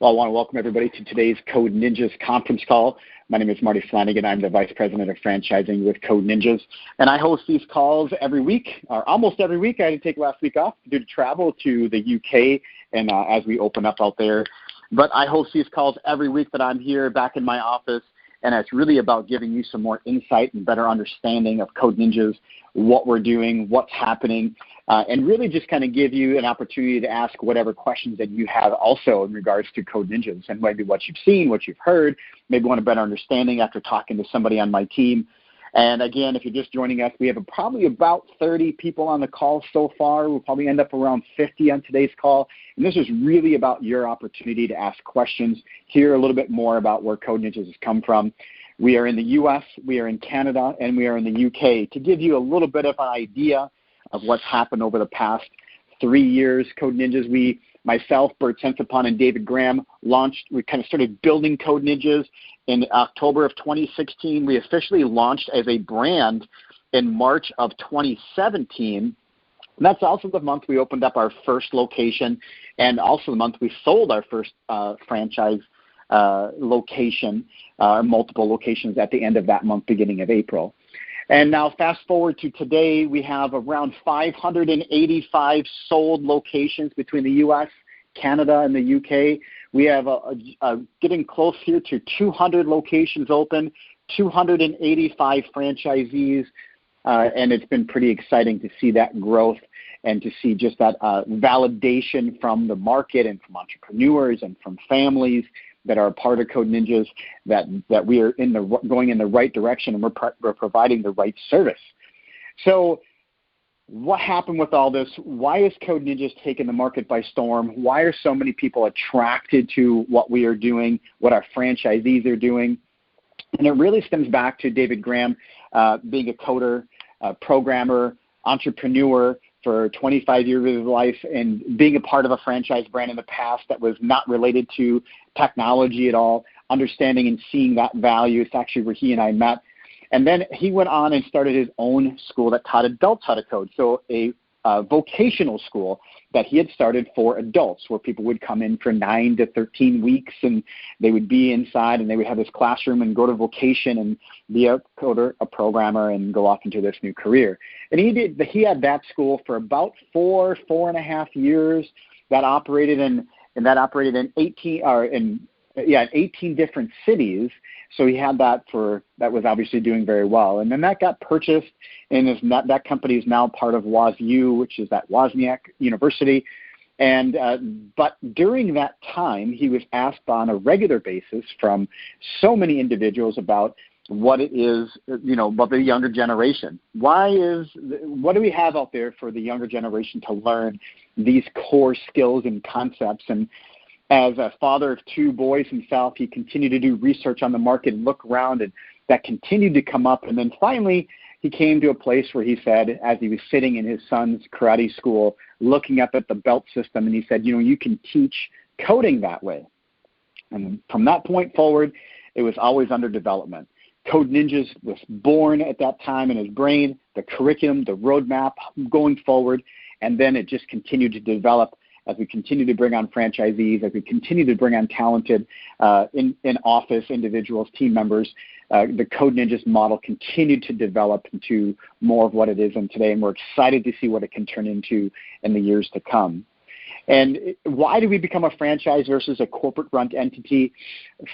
Well, I want to welcome everybody to today's Code Ninjas conference call. My name is Marty Flanagan. I'm the Vice President of Franchising with Code Ninjas. And I host these calls every week, or almost every week. I had to take last week off due to travel to the UK and as we open up out there. But I host these calls every week that I'm here back in my office. And it's really about giving you some more insight and better understanding of Code Ninjas, what we're doing, what's happening, and really just kind of give you an opportunity to ask whatever questions that you have also in regards to Code Ninjas and maybe what you've seen, what you've heard, maybe want a better understanding after talking to somebody on my team. And again, if you're just joining us, we have probably about 30 people on the call so far. We'll probably end up around 50 on today's call. And this is really about your opportunity to ask questions, hear a little bit more about where Code Ninjas has come from. We are in the U.S., we are in Canada, and we are in the U.K. To give you a little bit of an idea of what's happened over the past 3 years, Code Ninjas, myself, Bert Sensapon, and David Graham we kind of started building Code Ninjas in October of 2016. We officially launched as a brand in March of 2017. And that's also the month we opened up our first location, and also the month we sold our first franchise location, multiple locations at the end of that month, beginning of April. And now fast forward to today, we have around 585 sold locations between the U.S., Canada, and the U.K. We have getting close here to 200 locations open, 285 franchisees, and it's been pretty exciting to see that growth and to see just that validation from the market and from entrepreneurs and from families that are a part of Code Ninjas, that we are going in the right direction, and we're providing the right service. So what happened with all this? Why is Code Ninjas taking the market by storm? Why are so many people attracted to what we are doing, what our franchisees are doing? And it really stems back to David Graham being a coder, programmer, entrepreneur for 25 years of his life, and being a part of a franchise brand in the past that was not related to technology at all, understanding and seeing that value. It's actually where he and I met. And then he went on and started his own school that taught adults how to code, so a vocational school that he had started for adults, where people would come in for 9 to 13 weeks, and they would be inside, and they would have this classroom and go to vocation and be a coder, a programmer, and go off into this new career. And he had that school for about 4.5 years. That operated in 18 different cities. So he had that was obviously doing very well. And then that got purchased, and that company is now part of WazU, which is at Wozniak University. And but during that time, he was asked on a regular basis from so many individuals about what it is, about the younger generation. What do we have out there for the younger generation to learn these core skills and concepts? And as a father of 2 boys himself, he continued to do research on the market and look around, and that continued to come up. And then finally, he came to a place where he said, as he was sitting in his son's karate school, looking up at the belt system, and he said, you can teach coding that way. And from that point forward, it was always under development. Code Ninjas was born at that time in his brain, the curriculum, the roadmap going forward, and then it just continued to develop as we continue to bring on franchisees, as we continue to bring on talented in-office individuals, team members. The Code Ninjas model continued to develop into more of what it is in today, and we're excited to see what it can turn into in the years to come. And why do we become a franchise versus a corporate-run entity?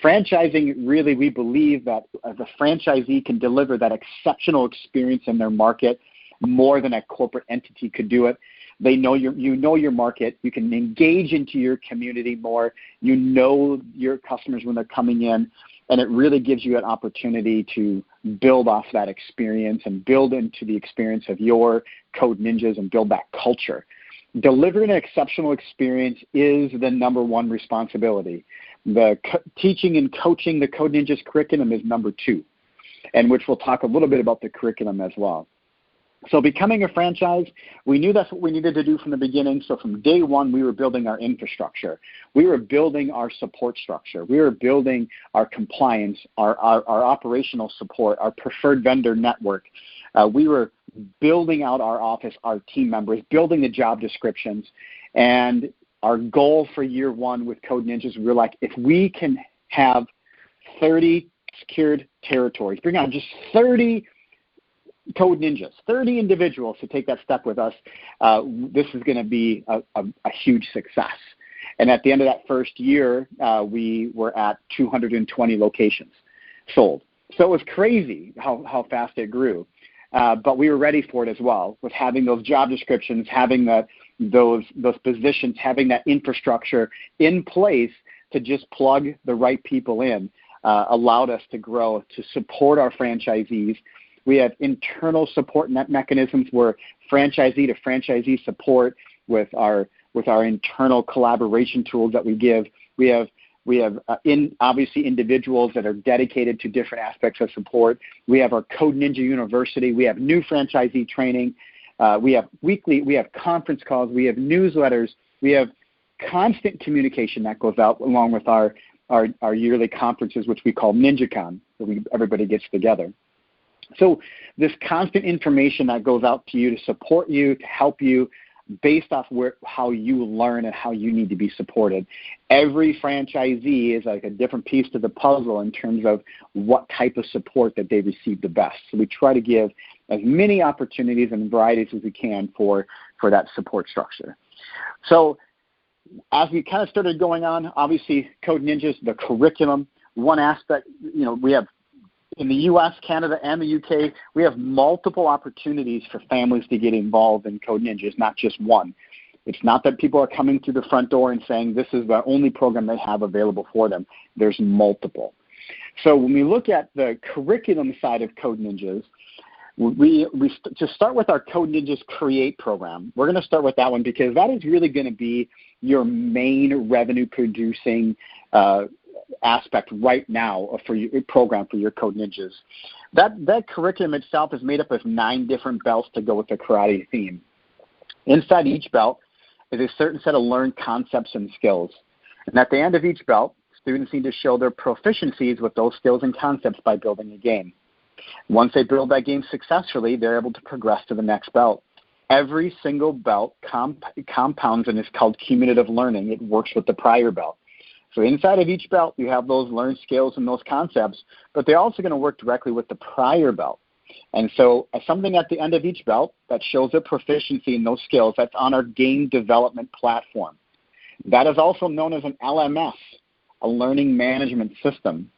Franchising, really, we believe that the franchisee can deliver that exceptional experience in their market more than a corporate entity could do it. They know your market. You can engage into your community more. You know your customers when they're coming in, and it really gives you an opportunity to build off that experience and build into the experience of your Code Ninjas and build that culture. Delivering an exceptional experience is the number one responsibility. The teaching and coaching the Code Ninjas curriculum is number 2, and which we'll talk a little bit about the curriculum as well. So becoming a franchise, we knew that's what we needed to do from the beginning. So from day one, we were building our infrastructure. We were building our support structure. We were building our compliance, our operational support, our preferred vendor network. We were building out our office, our team members, building the job descriptions. And our goal for year one with Code Ninjas, we were like, if we can have 30 secured territories, bring on just 30 Code Ninjas, 30 individuals to take that step with us, this is going to be a huge success. And at the end of that first year, we were at 220 locations sold. So it was crazy how fast it grew. But we were ready for it as well, with having those job descriptions, having those positions, having that infrastructure in place to just plug the right people in, allowed us to grow, to support our franchisees. We have internal support net mechanisms where franchisee to franchisee support with our internal collaboration tools that we give. We have obviously individuals that are dedicated to different aspects of support. We have our Code Ninja University. We have new franchisee training. We have conference calls. We have newsletters. We have constant communication that goes out along with our yearly conferences, which we call NinjaCon, where everybody gets together. So this constant information that goes out to you to support you, to help you, based off how you learn and how you need to be supported. Every franchisee is like a different piece to the puzzle in terms of what type of support that they receive the best. So we try to give as many opportunities and varieties as we can for that support structure. So as we kind of started going on, obviously Code Ninjas, the curriculum, one aspect, we have in the U.S., Canada, and the U.K., we have multiple opportunities for families to get involved in Code Ninjas, not just one. It's not that people are coming through the front door and saying this is the only program they have available for them. There's multiple. So when we look at the curriculum side of Code Ninjas, to start with our Code Ninjas Create program, we're going to start with that one because that is really going to be your main revenue-producing aspect right now for your program for your Code Ninjas. That curriculum itself is made up of 9 different belts to go with the karate theme. Inside each belt is a certain set of learned concepts and skills. And at the end of each belt, students need to show their proficiencies with those skills and concepts by building a game. Once they build that game successfully, they're able to progress to the next belt. Every single belt compounds and is called cumulative learning. It works with the prior belt. So inside of each belt, you have those learned skills and those concepts, but they're also going to work directly with the prior belt. And so something at the end of each belt that shows their proficiency in those skills, that's on our game development platform. That is also known as an LMS, a learning management system.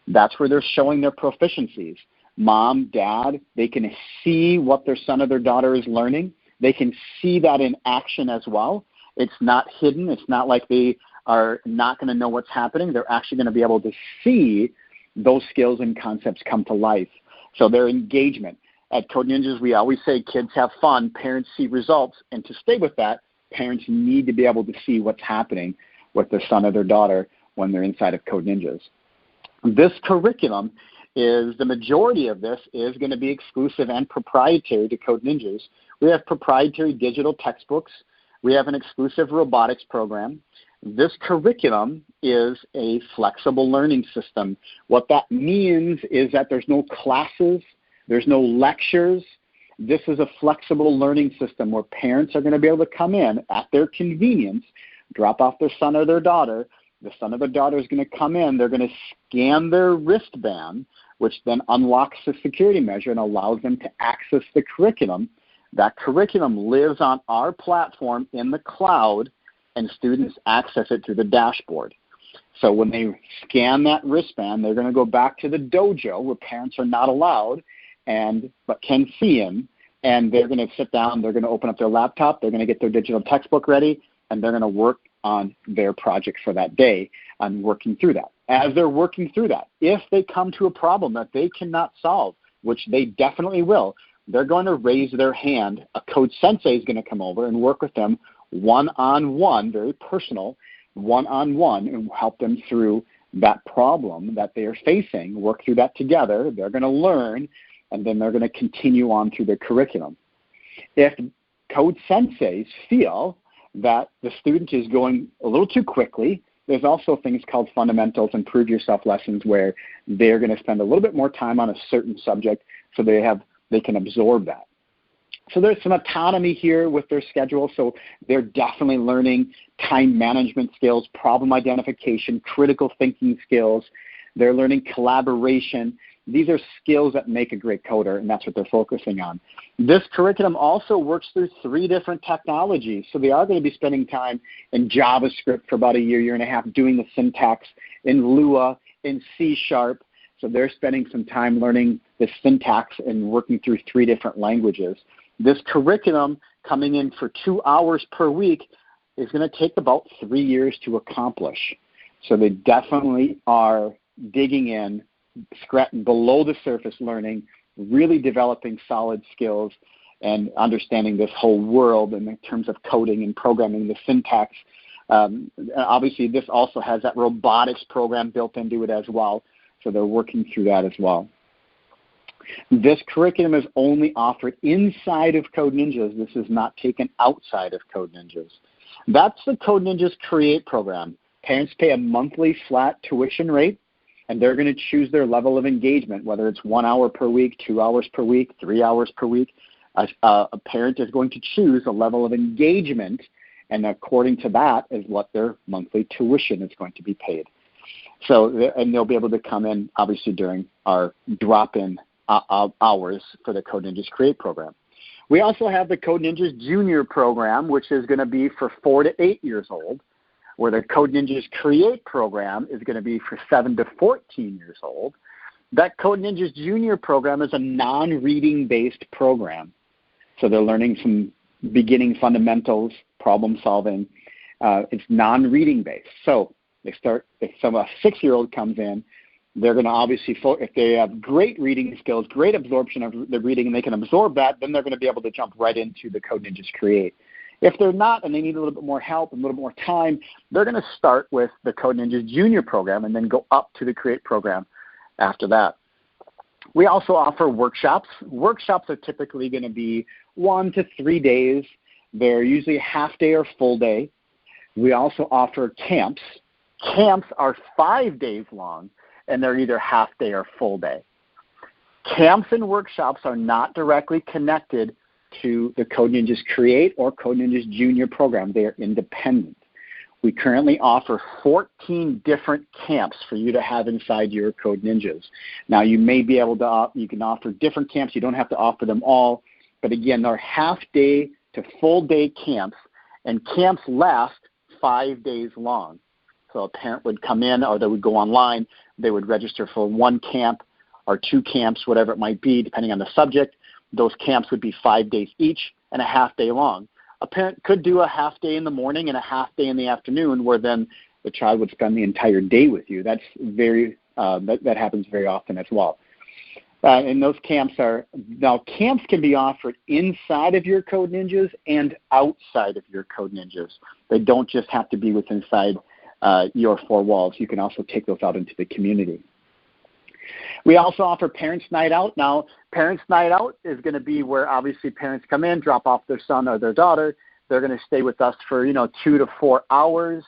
That's where they're showing their proficiencies. Mom, dad, they can see what their son or their daughter is learning. They can see that in action as well. It's not hidden. It's not like they are not going to know what's happening. They're actually going to be able to see those skills and concepts come to life. So their engagement. At Code Ninjas, we always say kids have fun, parents see results, and to stay with that, parents need to be able to see what's happening with their son or their daughter when they're inside of Code Ninjas. This curriculum is, the majority of this is going to be exclusive and proprietary to Code Ninjas. We have proprietary digital textbooks. We have an exclusive robotics program. This curriculum is a flexible learning system. What that means is that there's no classes, there's no lectures. This is a flexible learning system where parents are going to be able to come in at their convenience, drop off their son or their daughter. The son or the daughter is going to come in. They're going to scan their wristband, which then unlocks the security measure and allows them to access the curriculum. That curriculum lives on our platform in the cloud, and students access it through the dashboard. So when they scan that wristband, they're going to go back to the dojo where parents are not allowed but can see them, and they're going to sit down, they're going to open up their laptop, they're going to get their digital textbook ready, and they're going to work on their project for that day on working through that. As they're working through that, if they come to a problem that they cannot solve, which they definitely will, they're going to raise their hand. A code sensei is going to come over and work with them one-on-one, very personal, one-on-one, and help them through that problem that they are facing, work through that together. They're going to learn, and then they're going to continue on through their curriculum. If code senseis feel that the student is going a little too quickly, there's also things called fundamentals and prove yourself lessons where they're going to spend a little bit more time on a certain subject so they can absorb that. So there's some autonomy here with their schedule. So they're definitely learning time management skills, problem identification, critical thinking skills. They're learning collaboration. These are skills that make a great coder, and that's what they're focusing on. This curriculum also works through 3 different technologies. So they are going to be spending time in JavaScript for about a year and a half, doing the syntax in Lua, in C#. So they're spending some time learning the syntax and working through 3 different languages. This curriculum, coming in for 2 hours per week, is going to take about 3 years to accomplish. So they definitely are digging in, below the surface learning, really developing solid skills and understanding this whole world in terms of coding and programming, the syntax. Obviously, this also has that robotics program built into it as well, so they're working through that as well. This curriculum is only offered inside of Code Ninjas. This is not taken outside of Code Ninjas. That's the Code Ninjas Create program. Parents pay a monthly flat tuition rate, and they're going to choose their level of engagement, whether it's 1 hour per week, 2 hours per week, 3 hours per week. A parent is going to choose a level of engagement, and according to that is what their monthly tuition is going to be paid. So, and they'll be able to come in, obviously, during our drop-in hours for the Code Ninjas Create program. We also have the Code Ninjas Junior program, which is going to be for 4 to 8 years old, where the Code Ninjas Create program is going to be for 7 to 14 years old. That Code Ninjas Junior program is a non-reading based program. So they're learning some beginning fundamentals, problem solving. It's non-reading based. So they start, if a 6-year-old comes in, they're going to obviously, if they have great reading skills, great absorption of the reading, and they can absorb that, then they're going to be able to jump right into the Code Ninjas Create. If they're not and they need a little bit more help and a little bit more time, they're going to start with the Code Ninjas Junior program and then go up to the Create program after that. We also offer workshops. Workshops are typically going to be 1 to 3 days. They're usually a half day or full day. We also offer camps. Camps are 5 days long, and they're either half day or full day. Camps and workshops are not directly connected to the Code Ninjas Create or Code Ninjas Junior program. They are independent. We currently offer 14 different camps for you to have inside your Code Ninjas. Now, you may be able to, you can offer different camps. You don't have to offer them all. But again, they're half day to full day camps, and camps last 5 days long. So a parent would come in, or they would go online. They would register for 1 camp or 2 camps, whatever it might be, depending on the subject. Those camps would be 5 days each and a half day long. A parent could do a half day in the morning and a half day in the afternoon, where then the child would spend the entire day with you. That's very that happens very often as well. And those camps camps can be offered inside of your Code Ninjas and outside of your Code Ninjas. They don't just have to be within your 4 walls. You can also take those out into the community. We also offer Parents Night Out. Now, Parents Night Out is going to be where obviously parents come in, drop off their son or their daughter. They're going to stay with us for 2 to 4 hours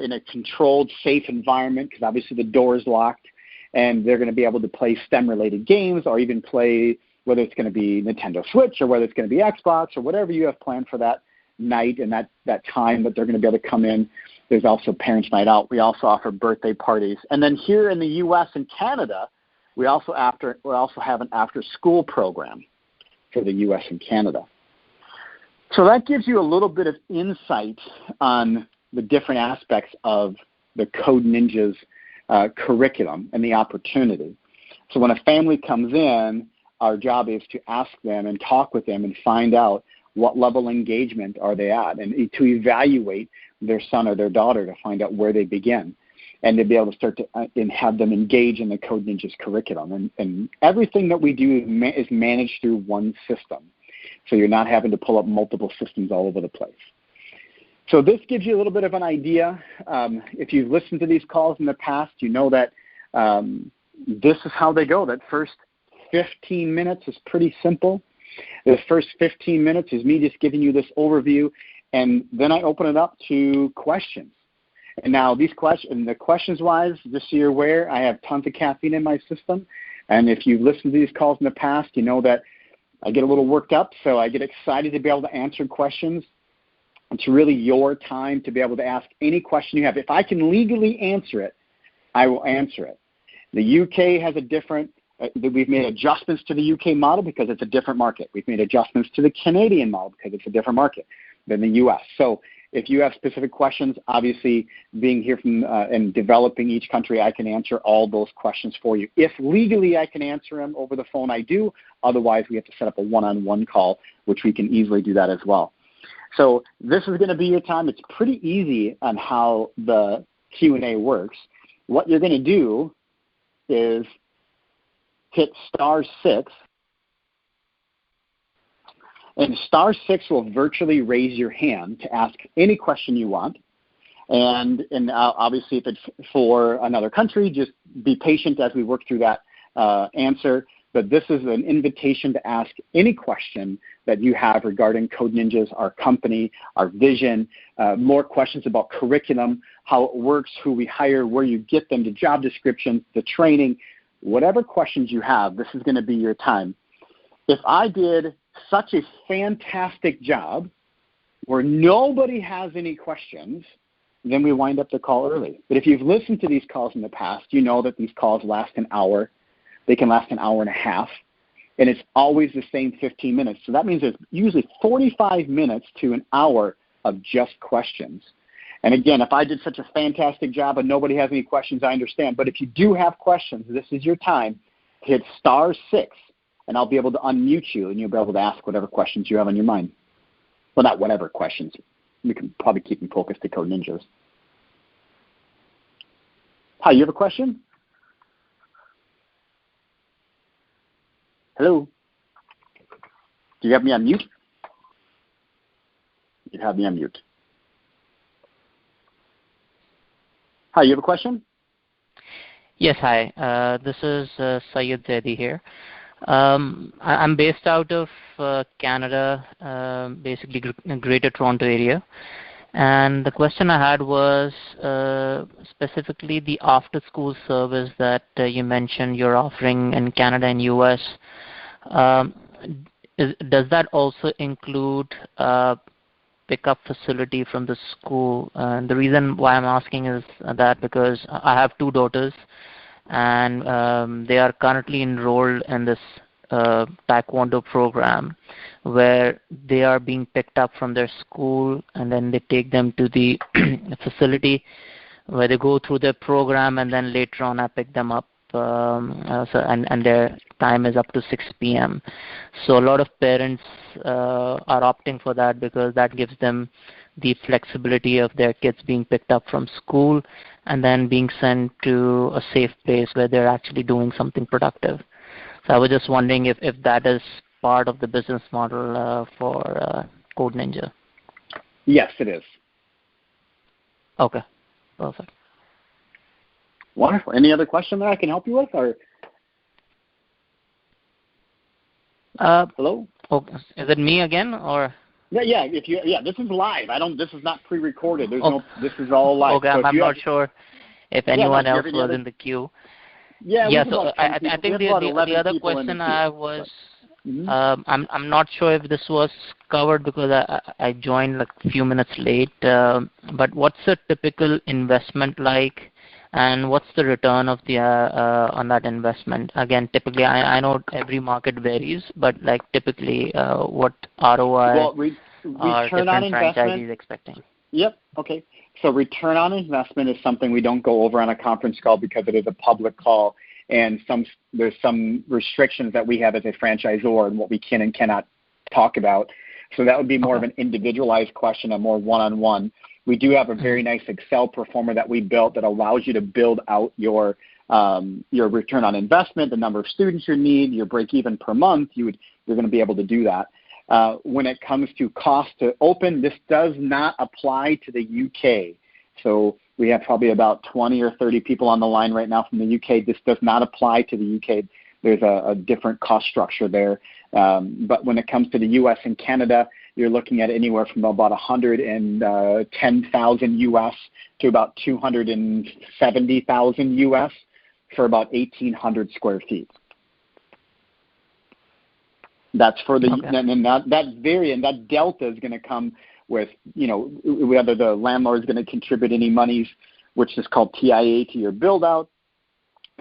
in a controlled, safe environment, because obviously the door is locked, and they're going to be able to play STEM-related games, or even play, whether it's going to be Nintendo Switch or whether it's going to be Xbox or whatever you have planned for that night and that time that they're going to be able to come in. There's also Parents Night Out. We also offer birthday parties. And then here in the U.S. and Canada, we also have an after-school program for the U.S. and Canada. So that gives you a little bit of insight on the different aspects of the Code Ninjas curriculum and the opportunity. So when a family comes in, our job is to ask them and talk with them and find out what level of engagement are they at, and to evaluate their son or their daughter to find out where they begin, and to be able to start to and have them engage in the Code Ninjas curriculum. And everything that we do is managed through one system, so you're not having to pull up multiple systems all over the place. So this gives you a little bit of an idea. If you've listened to these calls in the past, you know that this is how they go. That first 15 minutes is pretty simple. The first 15 minutes is me just giving you this overview, and then I open it up to questions. And now the questions-wise, just so you're aware, I have tons of caffeine in my system. And if you've listened to these calls in the past, you know that I get a little worked up, so I get excited to be able to answer questions. It's really your time to be able to ask any question you have. If I can legally answer it, I will answer it. The UK has a different, we've made adjustments to the UK model because it's a different market. We've made adjustments to the Canadian model because it's a different market than the US. So if you have specific questions, obviously being here from and developing each country, I can answer all those questions for you. If legally I can answer them over the phone, I do. Otherwise, we have to set up a one-on-one call, which we can easily do that as well. So this is going to be your time. It's pretty easy on how the Q&A works. What you're going to do is hit *6, and *6 will virtually raise your hand to ask any question you want. And obviously, if it's for another country, just be patient as we work through that answer. But this is an invitation to ask any question that you have regarding Code Ninjas, our company, our vision, more questions about curriculum, how it works, who we hire, where you get them, the job descriptions, the training, whatever questions you have, this is going to be your time. If I did such a fantastic job where nobody has any questions, then we wind up the call early. But if you've listened to these calls in the past, you know that these calls last an hour. They can last an hour and a half, and it's always the same 15 minutes. So that means there's usually 45 minutes to an hour of just questions. And again, if I did such a fantastic job and nobody has any questions, I understand. But if you do have questions, this is your time. Hit *6, and I'll be able to unmute you, and you'll be able to ask whatever questions you have on your mind. Well, not whatever questions. We can probably keep them focused to Code Ninjas. Hi, you have a question? Hello? Do you have me on mute? You have me on mute. Hi, you have a question? Yes, hi. This is Syed Zaidi here. I'm based out of Canada, basically Greater Toronto area. And the question I had was specifically the after-school service that you mentioned you're offering in Canada and U.S. Does that also include pickup facility from the school? And the reason why I'm asking is that because I have two daughters, and they are currently enrolled in this Taekwondo program where they are being picked up from their school, and then they take them to the facility where they go through their program, and then later on I pick them up. And their time is up to 6 p.m. So a lot of parents are opting for that because that gives them the flexibility of their kids being picked up from school and then being sent to a safe place where they're actually doing something productive. So I was just wondering if that is part of the business model for Code Ninja. Yes, it is. Okay, perfect. Wonderful. Any other question that I can help you with? Or hello? Oh, is it me again, or? Yeah. This is live. This is not pre-recorded. This is all live. Okay, so I'm not sure if anyone else was in the queue. Yeah. So I think the other question I have was, I'm not sure if this was covered because I joined like a few minutes late. But what's a typical investment like? And what's the return of the on that investment? Again, typically, I know every market varies, but like typically, what ROI are different franchisees expecting? Yep. Okay. So return on investment is something we don't go over on a conference call because it is a public call, and there's some restrictions that we have as a franchisor and what we can and cannot talk about. So that would be more of an individualized question, a more one-on-one. We do have a very nice Excel performer that we built that allows you to build out your return on investment, the number of students you need, your break even per month. You're going to be able to do that. When it comes to cost to open, this does not apply to the UK. So we have probably about 20 or 30 people on the line right now from the UK. This does not apply to the UK. There's a different cost structure there. But when it comes to the US and Canada, you're looking at anywhere from about 110,000 US to about 270,000 US for about 1,800 square feet. That's for the, Okay. and that variant, that delta is going to come with, whether the landlord is going to contribute any monies, which is called TIA, to your build out.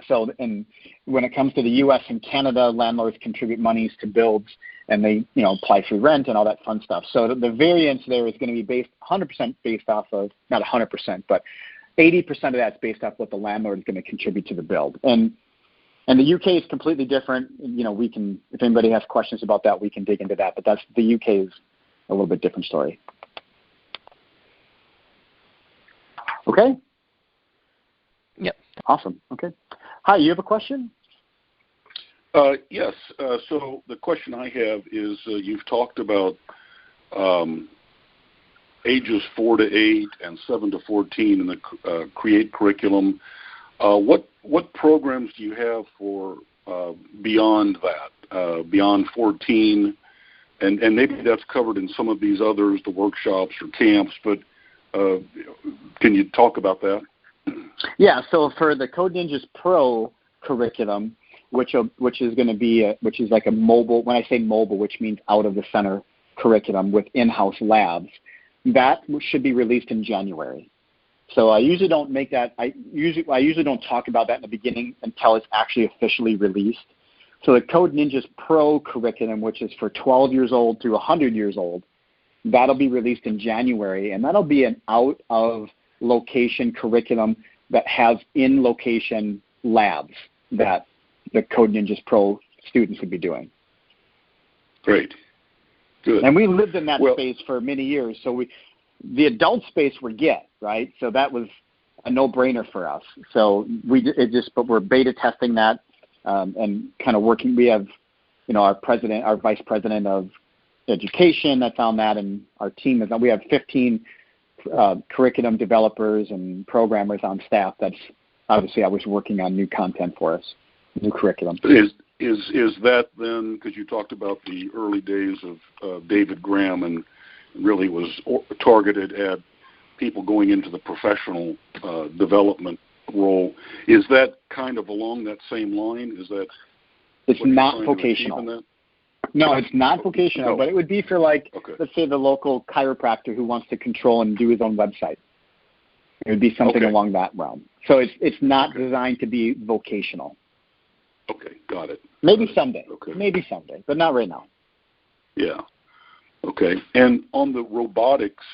So, and when it comes to the U.S. and Canada, landlords contribute monies to builds, and they, apply for rent and all that fun stuff. So the variance there is going to be 100% based off of, not 100%, but 80% of that's based off what the landlord is going to contribute to the build. And the UK is completely different. We can, if anybody has questions about that, we can dig into that. But the UK is a little bit different story. Okay. Yep. Awesome. Okay. Hi, you have a question? Yes. So the question I have is, you've talked about ages 4 to 8 and 7 to 14 in the CREATE curriculum. What programs do you have for beyond that, beyond 14? And maybe that's covered in some of these others, the workshops or camps, but can you talk about that? Yeah, so for the Code Ninjas Pro curriculum, which is going to be which is like a mobile, when I say mobile, which means out of the center curriculum with in-house labs, that should be released in January. So I usually don't make that. I usually don't talk about that in the beginning until it's actually officially released. So the Code Ninjas Pro curriculum, which is for 12 years old to 100 years old, that'll be released in January, and that'll be an out of location curriculum that has in location labs that the Code Ninjas Pro students would be doing. Great. Good. And we lived in that space for many years, so the adult space we get, right? So that was a no-brainer for us. So but we're beta testing that and kind of working. We have, our vice president of education that's on that, and our team is on. We have 15 curriculum developers and programmers on staff. That's obviously always working on new content for us, new curriculum. Is that then, because you talked about the early days of David Graham and really was targeted at people going into the professional development role, is that kind of along that same line? Is that it's not vocational? No, it's not vocational, but it would be for let's say the local chiropractor who wants to control and do his own website. It would be something along that realm. So it's not designed to be vocational. Okay, got it. Maybe someday. Okay. Maybe someday, but not right now. Yeah. Okay. And on the robotics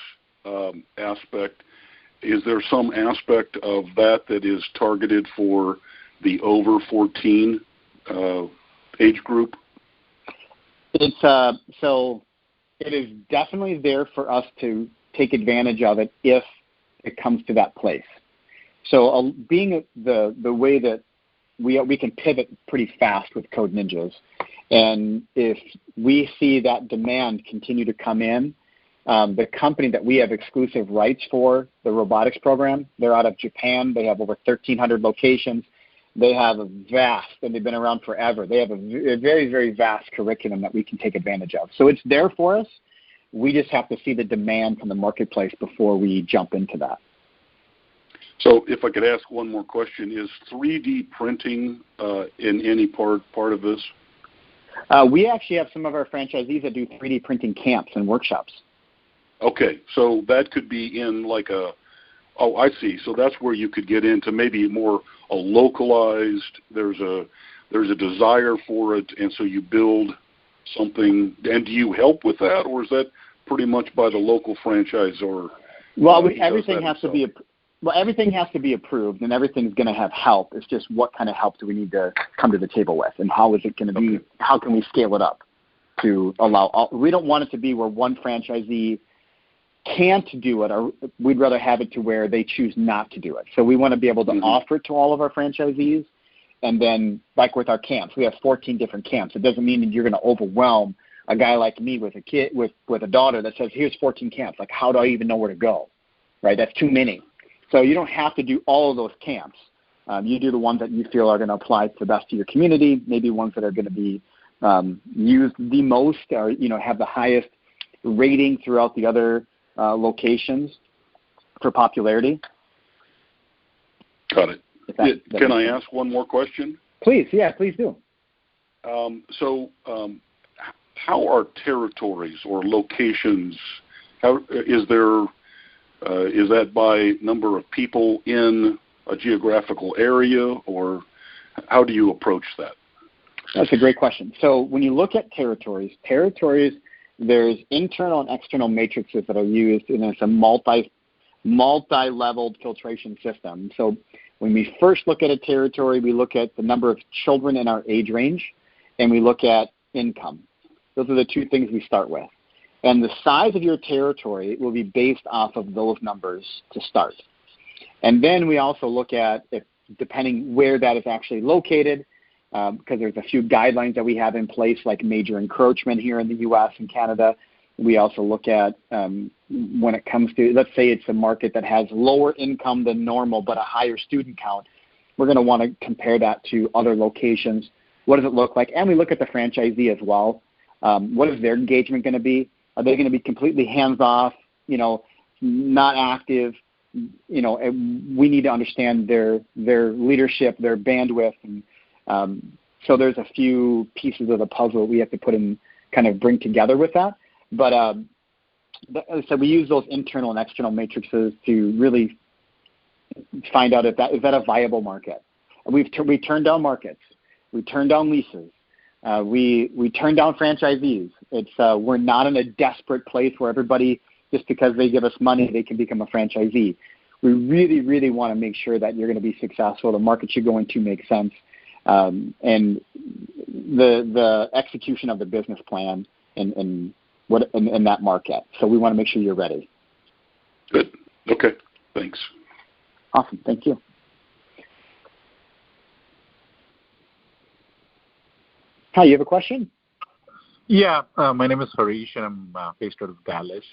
aspect, is there some aspect of that is targeted for the over 14 age group? It's so it is definitely there for us to take advantage of it if it comes to that place. So being the way that we can pivot pretty fast with Code Ninjas, and if we see that demand continue to come in, the company that we have exclusive rights for the robotics program, they're out of Japan. They have over 1,300 locations. They have and they've been around forever. They have a very, very vast curriculum that we can take advantage of. So it's there for us. We just have to see the demand from the marketplace before we jump into that. So if I could ask one more question, is 3D printing in any part of this? We actually have some of our franchisees that do 3D printing camps and workshops. Okay, so that could be in I see. So that's where you could get into maybe more a localized, there's a desire for it, and so you build something. And do you help with that, or is that pretty much by the local franchisor? Well, everything has to be everything has to be approved, and everything's going to have help. It's just what kind of help do we need to come to the table with, and how is it going to be? How can we scale it up to allow? We don't want it to be where one franchisee can't do it, or we'd rather have it to where they choose not to do it. So we want to be able to offer it to all of our franchisees. And then, like with our camps, we have 14 different camps. It doesn't mean that you're going to overwhelm a guy like me with a kid, with a daughter that says, here's 14 camps. Like, how do I even know where to go? Right? That's too many. So you don't have to do all of those camps. You do the ones that you feel are going to apply to the best of your community, maybe ones that are going to be used the most, or have the highest rating throughout the other locations for popularity. Got it. Can I ask one more question? Please, yeah, please do. how are territories or locations? How is there? Is that by number of people in a geographical area, or how do you approach that? That's a great question. So when you look at territories, there's internal and external matrices that are used, and it's a multi-leveled filtration system. So when we first look at a territory, we look at the number of children in our age range, and we look at income. Those are the two things we start with. And the size of your territory will be based off of those numbers to start. And then we also look at, if, depending where that is actually located, because there's a few guidelines that we have in place, like major encroachment here in the U.S. and Canada. We also look at when it comes to, let's say it's a market that has lower income than normal but a higher student count, we're going to want to compare that to other locations. What does it look like? And we look at the franchisee as well. What is their engagement going to be? Are they going to be completely hands-off, not active? We need to understand their leadership, their bandwidth. And so there's a few pieces of the puzzle we have to put in, kind of bring together with that. But as I said, we use those internal and external matrices to really find out if that is that a viable market. We turn down markets. We turn down leases. We turn down franchisees. We're not in a desperate place where everybody, just because they give us money, they can become a franchisee. We really, really want to make sure that you're going to be successful. The market you're going to make sense, and the execution of the business plan in that market. So we want to make sure you're ready. Good. Okay. Thanks. Awesome. Thank you. Hi, you have a question? Yeah, my name is Harish, and I'm based out of Dallas.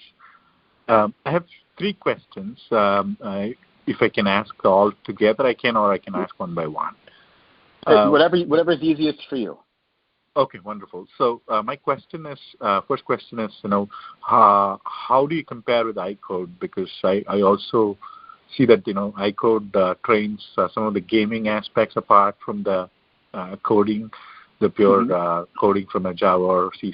I have 3 questions. If I can ask all together, I can, or I can ask one by one. Whatever is easiest for you. Okay, wonderful. So my question is, first question is, how do you compare with iCode? Because I also see that, iCode trains some of the gaming aspects apart from the coding, the pure coding from a Java or C++.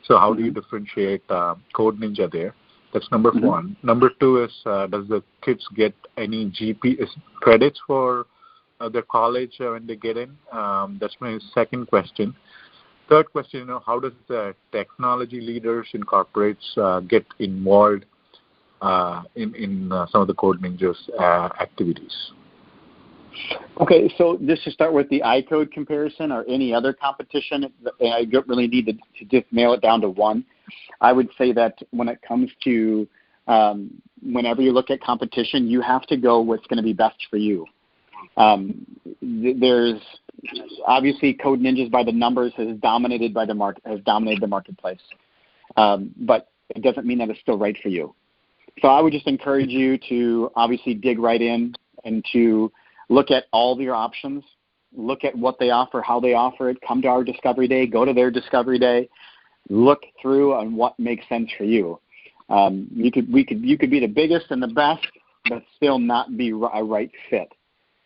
So how do you differentiate Code Ninja there? That's number one. Number 2 is, does the kids get any GPS credits for their college when they get in? That's my second question. Third question, how does the technology leaders in corporates get involved in some of the Code Ninja's activities? Okay, so just to start with the iCode comparison or any other competition, I don't really need to just nail it down to one. I would say that when it comes to whenever you look at competition, you have to go what's going to be best for you. There's obviously Code Ninjas by the numbers has dominated the marketplace, but it doesn't mean that it's still right for you. So I would just encourage you to obviously dig right in and to look at all of your options, look at what they offer, how they offer it, come to our Discovery Day, go to their Discovery Day, look through on what makes sense for you. You could be the biggest and the best, but still not be a right fit.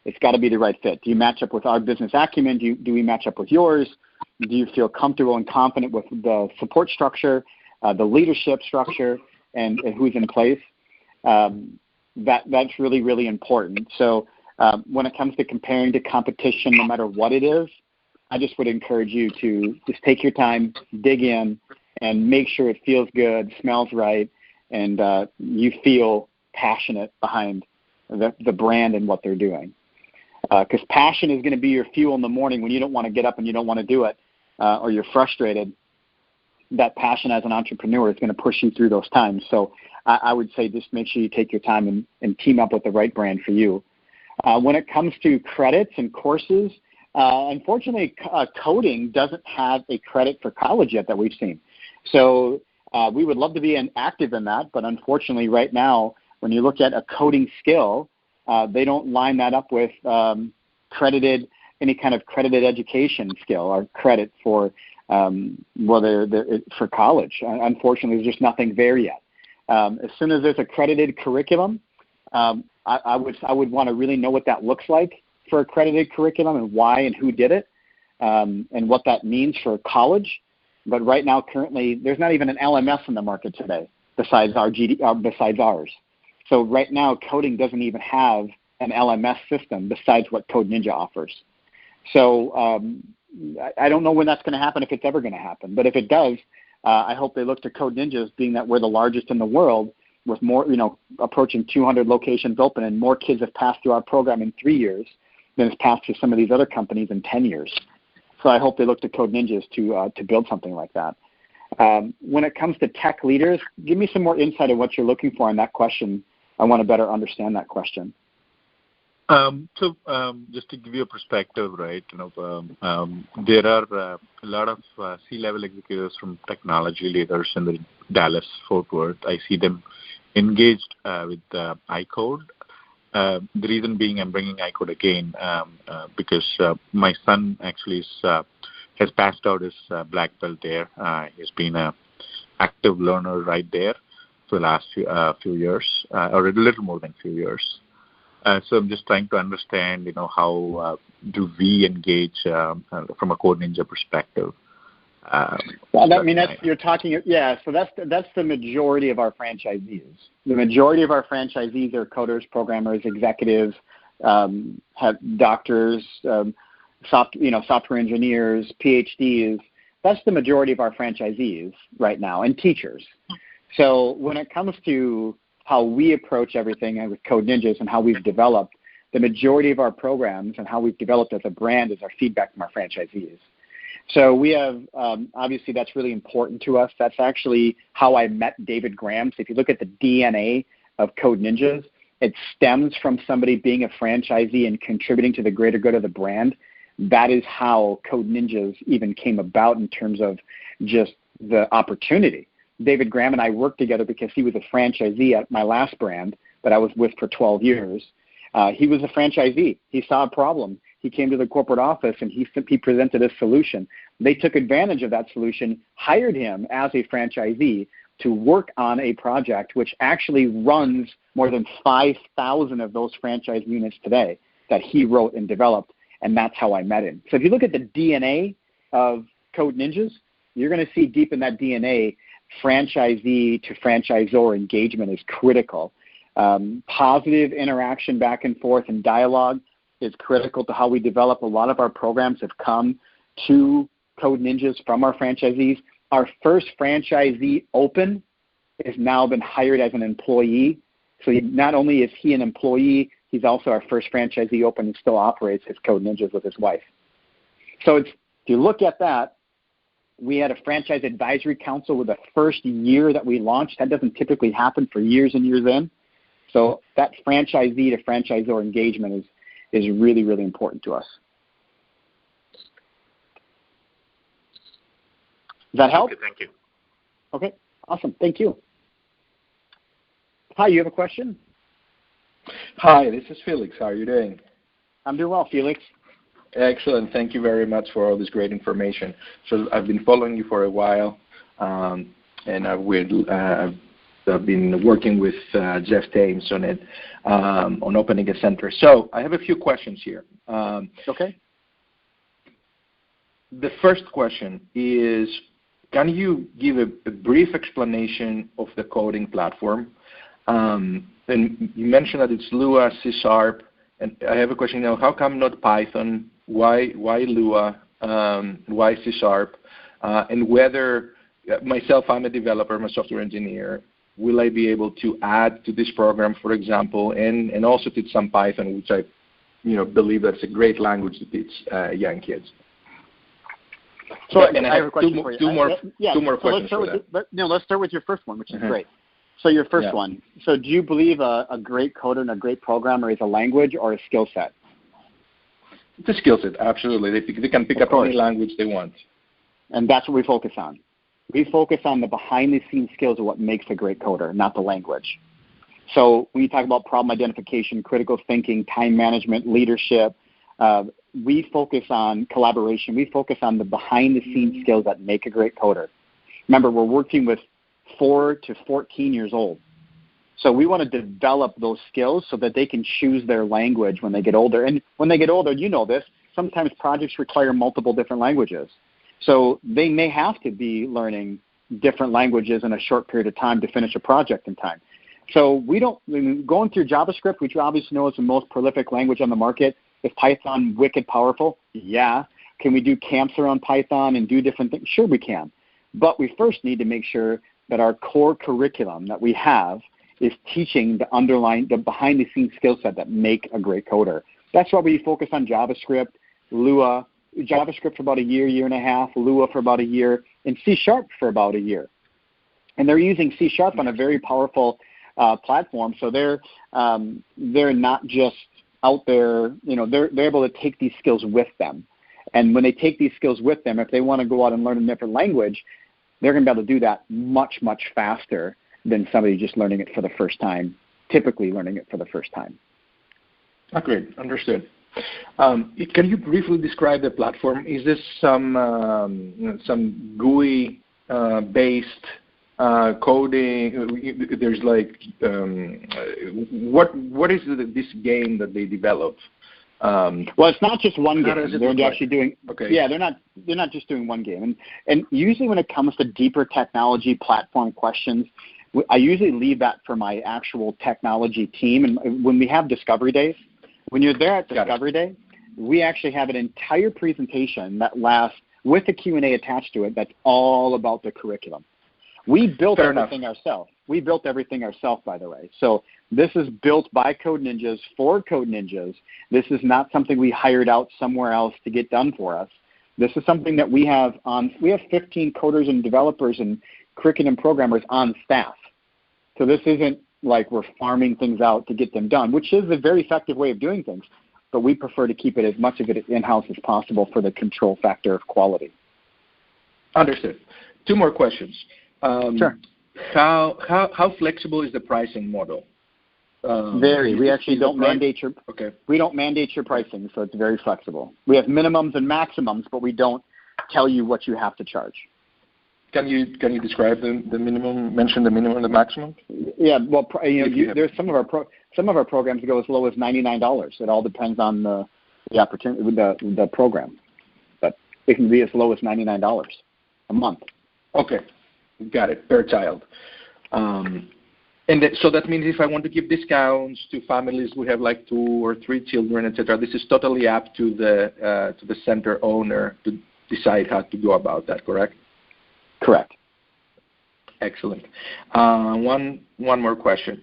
It's got to be the right fit. Do you match up with our business acumen? Do we match up with yours? Do you feel comfortable and confident with the support structure, the leadership structure, and who's in place? That's really, really important. So when it comes to comparing to competition, no matter what it is, I just would encourage you to just take your time, dig in, and make sure it feels good, smells right, and you feel passionate behind the brand and what they're doing. Because passion is going to be your fuel in the morning when you don't want to get up and you don't want to do it, or you're frustrated. That passion as an entrepreneur is going to push you through those times. So I would say just make sure you take your time and team up with the right brand for you. When it comes to credits and courses, unfortunately, coding doesn't have a credit for college yet that we've seen. So we would love to be active in that, but unfortunately right now, when you look at a coding skill, they don't line that up with any kind of credited education skill or credit for for college. Unfortunately, there's just nothing there yet. As soon as there's a credited curriculum, I would want to really know what that looks like for a credited curriculum and why and who did it, and what that means for college. But right now, currently, there's not even an LMS in the market today besides ours. So right now, coding doesn't even have an LMS system besides what Code Ninja offers. So I don't know when that's going to happen, if it's ever going to happen. But if it does, I hope they look to Code Ninjas, being that we're the largest in the world, with more, approaching 200 locations open, and more kids have passed through our program in 3 years than has passed through some of these other companies in 10 years. So I hope they look to Code Ninjas to build something like that. When it comes to tech leaders, give me some more insight on what you're looking for in that question. I want to better understand that question. So just to give you a perspective, right, there are a lot of C-level executives from technology leaders in the Dallas-Fort Worth. I see them engaged with iCode. The reason being I'm bringing iCode again because my son actually has passed out his black belt there. He's been an active learner right there for the last few years, or a little more than a few years. So I'm just trying to understand, how do we engage from a Code Ninja perspective? You're talking, so that's the majority of our franchisees. The majority of our franchisees are coders, programmers, executives, have doctors, software engineers, PhDs. That's the majority of our franchisees right now, and teachers. So when it comes to how we approach everything with Code Ninjas and how we've developed, the majority of our programs and how we've developed as a brand is our feedback from our franchisees. So we have, obviously that's really important to us. That's actually how I met David Graham. So if you look at the DNA of Code Ninjas, it stems from somebody being a franchisee and contributing to the greater good of the brand. That is how Code Ninjas even came about in terms of just the opportunity. David Graham and I worked together because he was a franchisee at my last brand that I was with for 12 years. He was a franchisee. He saw a problem. He came to the corporate office and he presented a solution. They took advantage of that solution, hired him as a franchisee to work on a project which actually runs more than 5,000 of those franchise units today that he wrote and developed, and that's how I met him. So if you look at the DNA of Code Ninjas, you're going to see deep in that DNA, franchisee to franchisor engagement is critical. Positive interaction back and forth and dialogue is critical to how we develop. A lot of our programs have come to Code Ninjas from our franchisees. Our first franchisee open has now been hired as an employee. So not only is he an employee, he's also our first franchisee open and still operates his Code Ninjas with his wife. So if you look at that, we had a franchise advisory council with the first year that we launched. That doesn't typically happen for years and years in. So that franchisee to franchisor engagement is really, really important to us. Does that help? Okay, thank you. Okay, awesome. Thank you. Hi, you have a question? Hi, this is Felix. How are you doing? I'm doing well, Felix. Excellent. Thank you very much for all this great information. So I've been following you for a while, and I've been working with Jeff Thames on it, on opening a center. So I have a few questions here. Okay. The first question is, can you give a brief explanation of the coding platform? And you mentioned that it's Lua, C#, and I have a question now. How come not Python? Why Lua? Why C#? And whether myself, I'm a developer, I'm a software engineer. Will I be able to add to this program, for example, and also teach some Python, which I, believe that's a great language to teach young kids. So and I have a question for you. Two more questions. Let's start with your first one, which is great. So your first one. So do you believe a great coder and a great programmer is a language or a skill set? It's a skill set, absolutely. They can pick up any language they want. And that's what we focus on. We focus on the behind-the-scenes skills of what makes a great coder, not the language. So when you talk about problem identification, critical thinking, time management, leadership, we focus on collaboration. We focus on the behind-the-scenes skills that make a great coder. Remember, we're working with 4 to 14 years old. So we want to develop those skills so that they can choose their language when they get older. And when they get older, you know this, sometimes projects require multiple different languages. So they may have to be learning different languages in a short period of time to finish a project in time. So going through JavaScript, which you obviously know is the most prolific language on the market, is Python wicked powerful? Yeah. Can we do camps around Python and do different things? Sure we can. But we first need to make sure that our core curriculum that we have is teaching the behind-the-scenes skill set that make a great coder. That's why we focus on JavaScript, Lua, JavaScript for about a year, year and a half, Lua for about a year, and C# for about a year. And they're using C# on a very powerful platform, so they're not just out there, they're able to take these skills with them. And when they take these skills with them, if they want to go out and learn a different language, they're going to be able to do that much, much faster than somebody just learning it for the first time, typically learning it for the first time. Great, understood. Can you briefly describe the platform? Is this some GUI based coding? There's what is this game that they develop? Well, it's not just one game. They're actually doing. Okay. Yeah, they're not just doing one game. And usually when it comes to deeper technology platform questions, I usually leave that for my actual technology team. And when we have Discovery Days, when you're there at Discovery Day, we actually have an entire presentation that lasts with a Q&A attached to it that's all about the curriculum. We built everything ourselves. We built everything ourselves, by the way. So this is built by Code Ninjas for Code Ninjas. This is not something we hired out somewhere else to get done for us. This is something that we have 15 coders and developers and curriculum programmers on staff. So this isn't like we're farming things out to get them done, which is a very effective way of doing things. But we prefer to keep it as much of it in-house as possible for the control factor of quality. Understood. Two more questions. Sure. How flexible is the pricing model? Very. We actually don't mandate your. Okay. We don't mandate your pricing, so it's very flexible. We have minimums and maximums, but we don't tell you what you have to charge. Can you describe the minimum? Mention the minimum and the maximum. Yeah. Well, there's some of our programs go as low as $99. It all depends on the opportunity, the program, but it can be as low as $99 a month. Okay. Got it. Per child. So that means if I want to give discounts to families who have like 2 or 3 children, etc., this is totally up to the center owner to decide how to go about that. Correct? Correct. Excellent. One more question.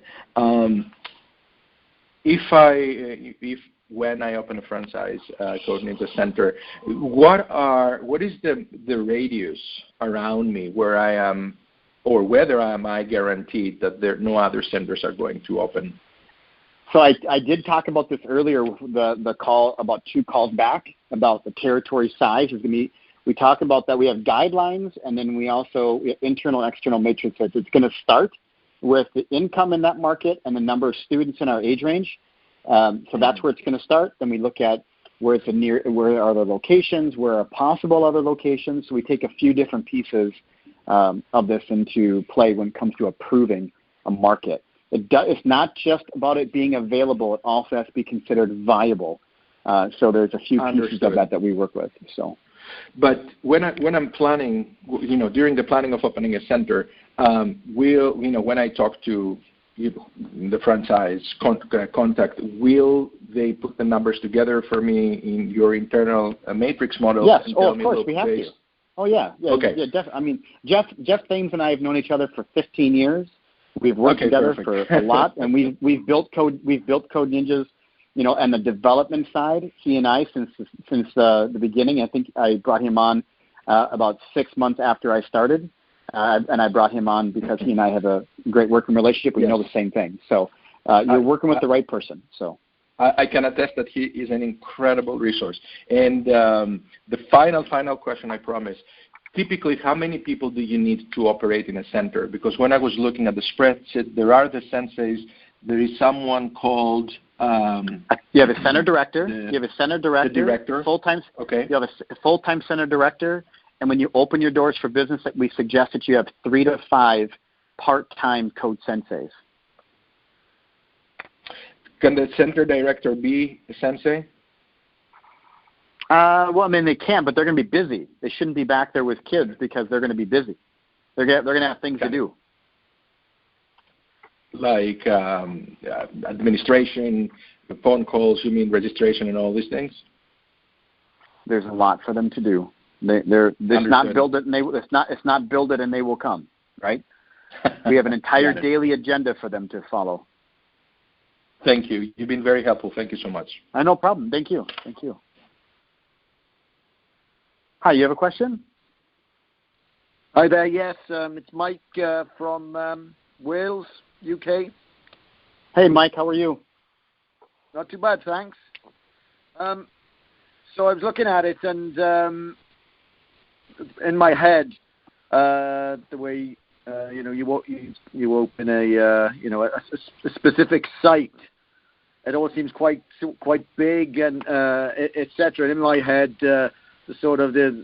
When I open a franchise Code Ninja Center, what is the radius around me where I am, or whether am I guaranteed that no other centers are going to open? So I did talk about this earlier with the call about 2 calls back about the territory size. We talk about that we have guidelines, and then we have internal and external matrices. It's going to start with the income in that market and the number of students in our age range. So that's where it's going to start. Then we look at where are the locations, where are possible other locations. So we take a few different pieces of this into play when it comes to approving a market. It's not just about it being available. It also has to be considered viable. So there's a few pieces of that we work with. So. But when I'm planning, during the planning of opening a center, when I talk to the franchise contact, will they put the numbers together for me in your internal matrix model? Yes, of course, we have to. Oh, yeah. Okay. Yeah, I mean, Jeff Thames and I have known each other for 15 years. We've worked together for a lot, and we've built Code Ninjas, and the development side, he and I, since the beginning. I think I brought him on about 6 months after I started, and I brought him on because he and I have a great working relationship. We know the same thing. So you're working with the right person. So I can attest that he is an incredible resource. And the final question, I promise. Typically, how many people do you need to operate in a center? Because when I was looking at the spreadsheet, there are the senseis. There is someone called... you have a center director. You have a center director. The director. Full-time. Okay. You have a full-time center director. And when you open your doors for business, we suggest that you have 3 to 5 part-time code senseis. Can the center director be a sensei? Well, I mean, they can, but they're going to be busy. They shouldn't be back there with kids because they're going to be busy. They're going to have things to do. Like administration, phone calls, you mean registration and all these things? There's a lot for them to do. It's not build it and it's not build it and they will come, right? We have an entire daily agenda for them to follow. Thank you. You've been very helpful. Thank you so much. No problem. Thank you. Hi, you have a question? Hi there. Yes, it's Mike from Wales, UK. Hey, Mike. How are you? Not too bad, thanks. So I was looking at it, and in my head, the way you open a specific site, it all seems quite big and etc. And in my head, the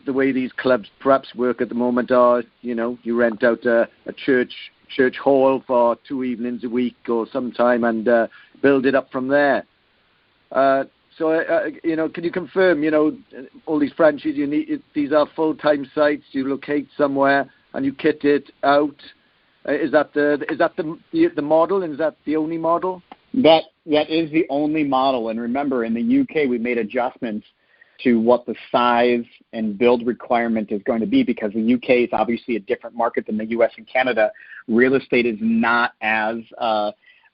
way these clubs perhaps work at the moment are, you rent out a church hall for 2 evenings a week or sometime and build it up from there. So, can you confirm, all these franchises you need, these are full-time sites, you locate somewhere and you kit it out. Is that the model, and is that the only model? That is the only model. And remember, in the UK, we made adjustments to what the size and build requirement is going to be, because the UK is obviously a different market than the US and Canada. Real estate is not as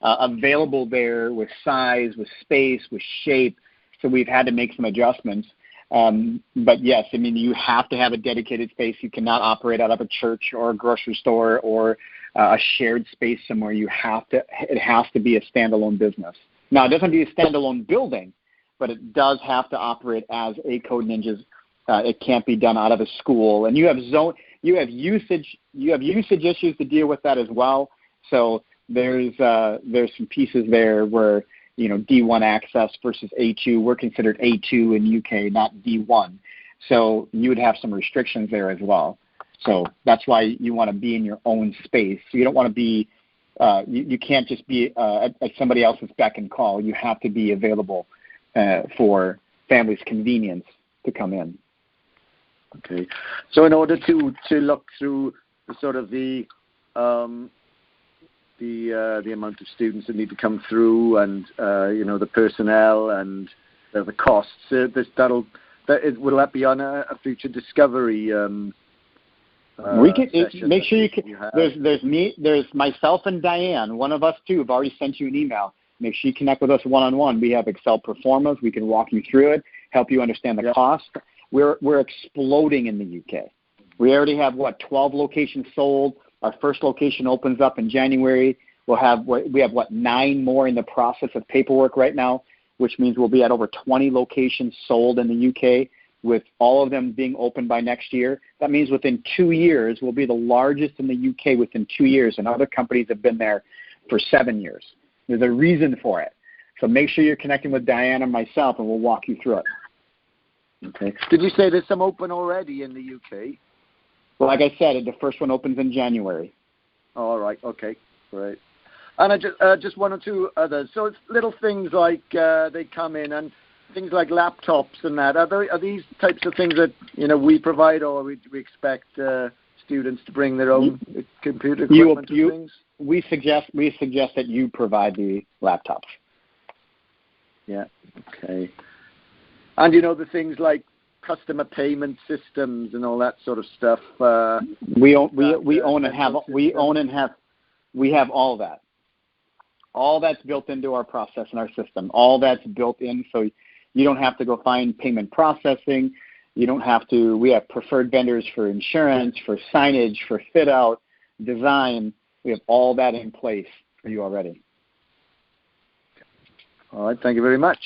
available there with size, with space, with shape. So we've had to make some adjustments. But yes, I mean, you have to have a dedicated space. You cannot operate out of a church or a grocery store or a shared space somewhere. It has to be a standalone business. Now, it doesn't have to be a standalone building, but it does have to operate as a Code Ninjas. It can't be done out of a school. And you have usage issues to deal with that as well. So there's some pieces there where, D1 access versus A2. We're considered A2 in UK, not D1. So you would have some restrictions there as well. So that's why you want to be in your own space. So you don't want to be, you can't just be at somebody else's beck and call. You have to be available for families' convenience to come in. Okay. So in order to look through the amount of students that need to come through, and the personnel and the costs, will that be on a future discovery? We can make sure you can. There's myself and Diane. One of us two have already sent you an email. Make sure you connect with us one-on-one. We have Excel performers. We can walk you through it, help you understand the cost. We're exploding in the UK. We already have 12 locations sold. Our first location opens up in January. We have 9 more in the process of paperwork right now, which means we'll be at over 20 locations sold in the UK, with all of them being open by next year. That means within 2 years, we'll be the largest in the UK within 2 years, and other companies have been there for 7 years. There's a reason for it. So make sure you're connecting with Diane and myself, and we'll walk you through it. Okay. Did you say there's some open already in the UK? Well, like I said, the first one opens in January. All right. Okay. Great. And I just one or two others. So it's little things like they come in, and things like laptops and that. Are these types of things that we provide, or we expect students to bring their own computer equipment and things? We suggest that you provide the laptops. Yeah. Okay. And the things like customer payment systems and all that sort of stuff. We have all that. All that's built into our process and our system. All that's built in, so you don't have to go find payment processing. You don't have to. We have preferred vendors for insurance, for signage, for fit out, design. We have all that in place for you already. All right. Thank you very much.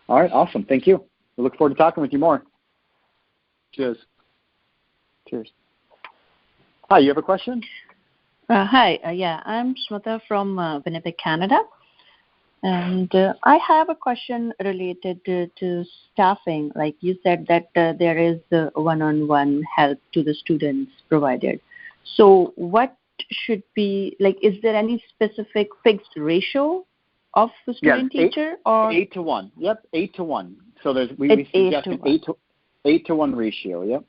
All right. Awesome. Thank you. We look forward to talking with you more. Cheers. Cheers. Hi, you have a question? Hi. I'm Smita from Winnipeg, Canada. And I have a question related to staffing. Like you said that there is one-on-one help to the students provided. So what should be, is there any specific fixed ratio of the student teacher? Or 8 to 1. Yep, 8 to 1. So we suggest an 8 to 1 ratio. Yep.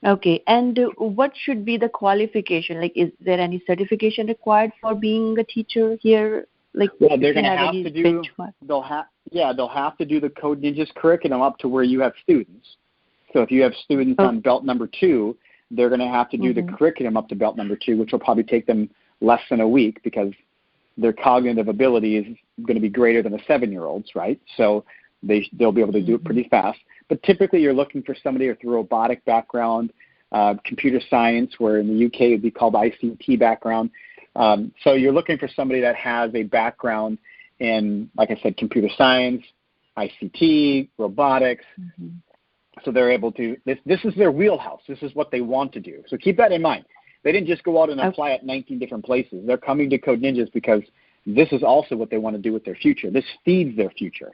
Okay. And what should be the qualification? Like, is there any certification required for being a teacher here? Like, well, they're going to have to do. They'll have to do the Code Ninjas curriculum up to where you have students. So if you have students on belt number 2, they're going to have to do the curriculum up to belt number 2, which will probably take them less than a week because their cognitive ability is going to be greater than a 7-year-old's, right? So they'll be able to do it pretty fast. But typically you're looking for somebody with a robotic background, computer science, where in the UK it would be called ICT background. So you're looking for somebody that has a background in, like I said, computer science, ICT, robotics. So they're able to, this is their wheelhouse. This is what they want to do. So keep that in mind. They didn't just go out and apply at 19 different places. They're coming to Code Ninjas because this is also what they want to do with their future. This feeds their future.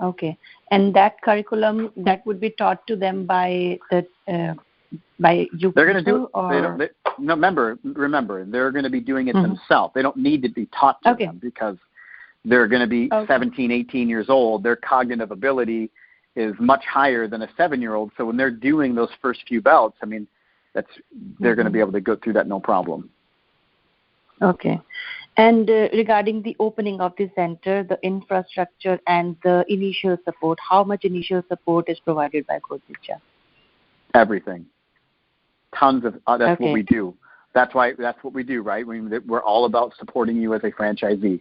Okay. And that curriculum, that would be taught to them by you They're going to do it. Or? No, remember, they're going to be doing it themselves. They don't need to be taught to them because they're going to be 17, 18 years old. Their cognitive ability is much higher than a 7-year-old. So when they're doing those first few belts, I mean, they're going to be able to go through that no problem. Okay. And regarding the opening of the center, the infrastructure and the initial support, how much initial support is provided by Code Ninja? Everything. Tons of, that's what we do. That's what we do, right? We're all about supporting you as a franchisee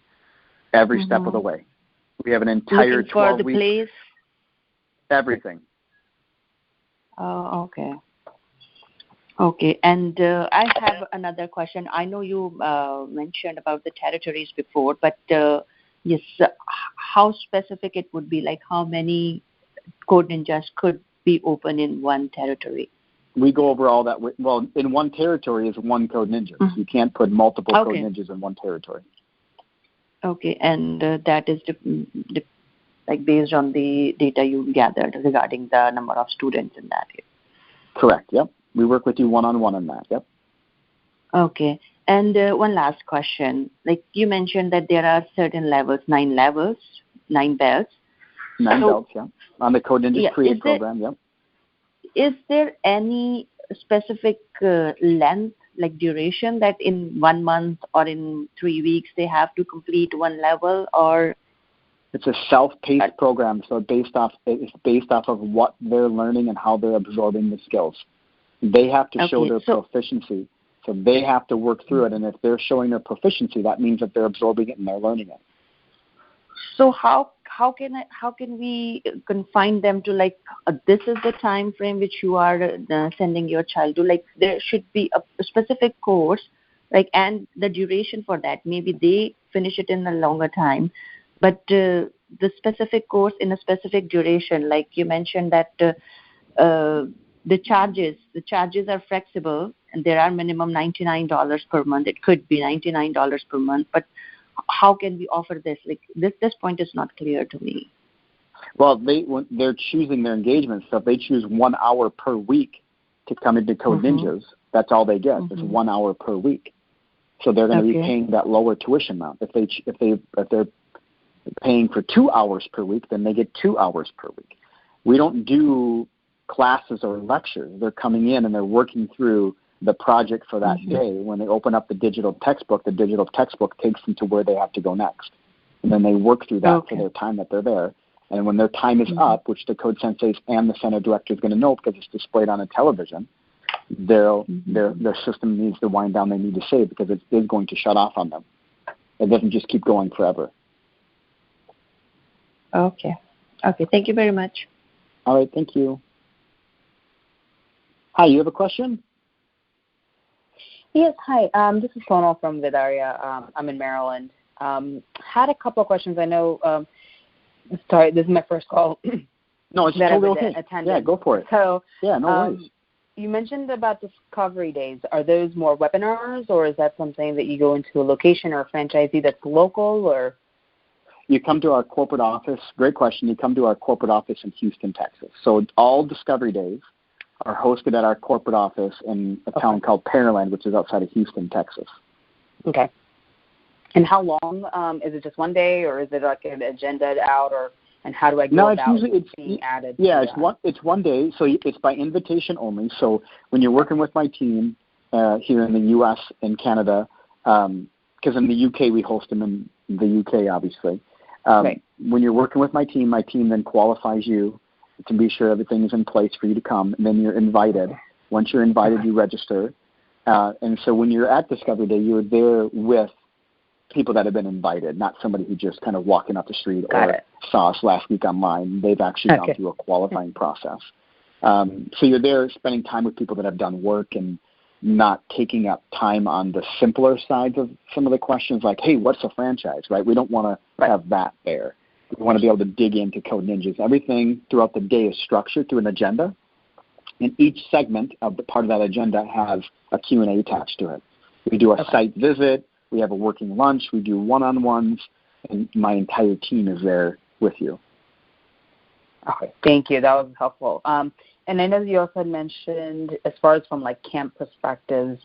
every step of the way. We have an entire 12-week. For the place? Everything. Oh, okay. Okay, and I have another question. I know you mentioned about the territories before, but yes, how specific it would be? Like how many Code Ninjas could be open in one territory? We go over all that. Well, in one territory is one Code Ninja. You can't put multiple Code Ninjas in one territory. Okay, and that is like based on the data you gathered regarding the number of students in that area. Correct. Yep. We work with you one-on-one on that. Yep. Okay. And one last question. Like you mentioned that there are certain levels, 9 belts. 9 belts, yeah. On the Code Ninja Create program, yep. Is there any specific length, like duration, that in 1 month or in 3 weeks they have to complete one level, or? It's a self-paced program, so it's based off of what they're learning and how they're absorbing the skills. They have to show their proficiency, so they have to work through it. And if they're showing their proficiency, that means that they're absorbing it and they're learning it. So how can we confine them to like this is the time frame which you are sending your child to? Like there should be a specific course, like, and the duration for that. Maybe they finish it in a longer time, but the specific course in a specific duration. Like you mentioned that. The charges are flexible, and there are minimum $99 per month. It could be $99 per month, but how can we offer this? Like this point is not clear to me. Well, they're choosing their engagements. So if they choose 1 hour per week to come into Code Ninjas, that's all they get. It's 1 hour per week. So they're going to be paying that lower tuition amount. If they're paying for 2 hours per week, then they get 2 hours per week. We don't do classes or lectures. They're coming in and they're working through the project for that day. When they open up the digital textbook takes them to where they have to go next. And then they work through that for their time that they're there. And when their time is up, which the Code Senseis and the center director is going to know because it's displayed on a television, their system needs to wind down. They need to save because it is going to shut off on them. It doesn't just keep going forever. Okay. Thank you very much. All right. Thank you. Hi, you have a question? Yes, hi. This is Sonal from Vidaria. I'm in Maryland. Had a couple of questions. I know, sorry, this is my first call. No, it's totally okay. Yeah, go for it. So, no worries. You mentioned about discovery days. Are those more webinars, or is that something that you go into a location or a franchisee that's local, or? You come to our corporate office. Great question. You come to our corporate office in Houston, Texas. So all discovery days are hosted at our corporate office in a town called Pearland, which is outside of Houston, Texas. Okay. And how long? Is it just one day, or is it like an agenda out? And how do I go about being added? Yeah, it's one day, so it's by invitation only. So when you're working with my team here in the U.S. and Canada, because in the UK we host them in the UK, obviously. Right. When you're working with my team then qualifies you to be sure everything is in place for you to come, and then you're invited. Once you're invited, you register. And so when you're at Discovery Day, you're there with people that have been invited, not somebody who just kind of walking up the street saw us last week online. They've actually gone through a qualifying process. So you're there spending time with people that have done work and not taking up time on the simpler sides of some of the questions like, hey, what's a franchise, right? We don't want to have that there. We want to be able to dig into Code Ninjas. Everything throughout the day is structured through an agenda, and each segment of the part of that agenda has a Q&A attached to it. We do a site visit. We have a working lunch. We do one-on-ones, and my entire team is there with you. Okay, thank you. That was helpful. And I know you also had mentioned, as far as from like camp perspectives,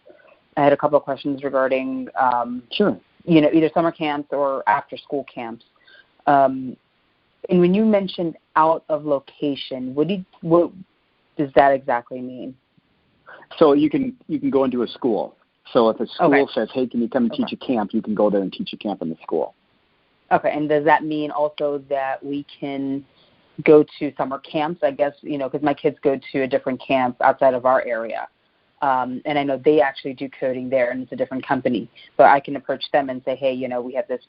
I had a couple of questions regarding, either summer camps or after-school camps. And when you mentioned out of location, what does that exactly mean? So you can go into a school. So if a school says, hey, can you come and teach a camp, you can go there and teach a camp in the school. Okay, and does that mean also that we can go to summer camps, I guess, because my kids go to a different camp outside of our area. And I know they actually do coding there, and it's a different company. But I can approach them and say, hey, we have this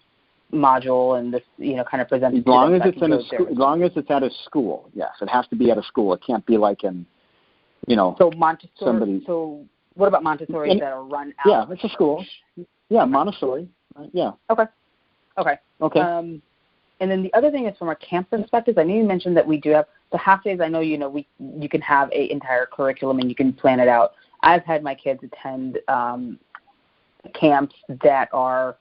module and this, kind of present as long as it's in a school. As long as it's at a school, yes, it has to be at a school. It can't be like in, So Montessori. Somebody. So what about Montessori that are run out? Yeah, it's a school. Yeah, Montessori. Yeah. Okay. And then the other thing is from a camp perspective. I know you mentioned that we do have the half days. I know you can have an entire curriculum and you can plan it out. I've had my kids attend camps that are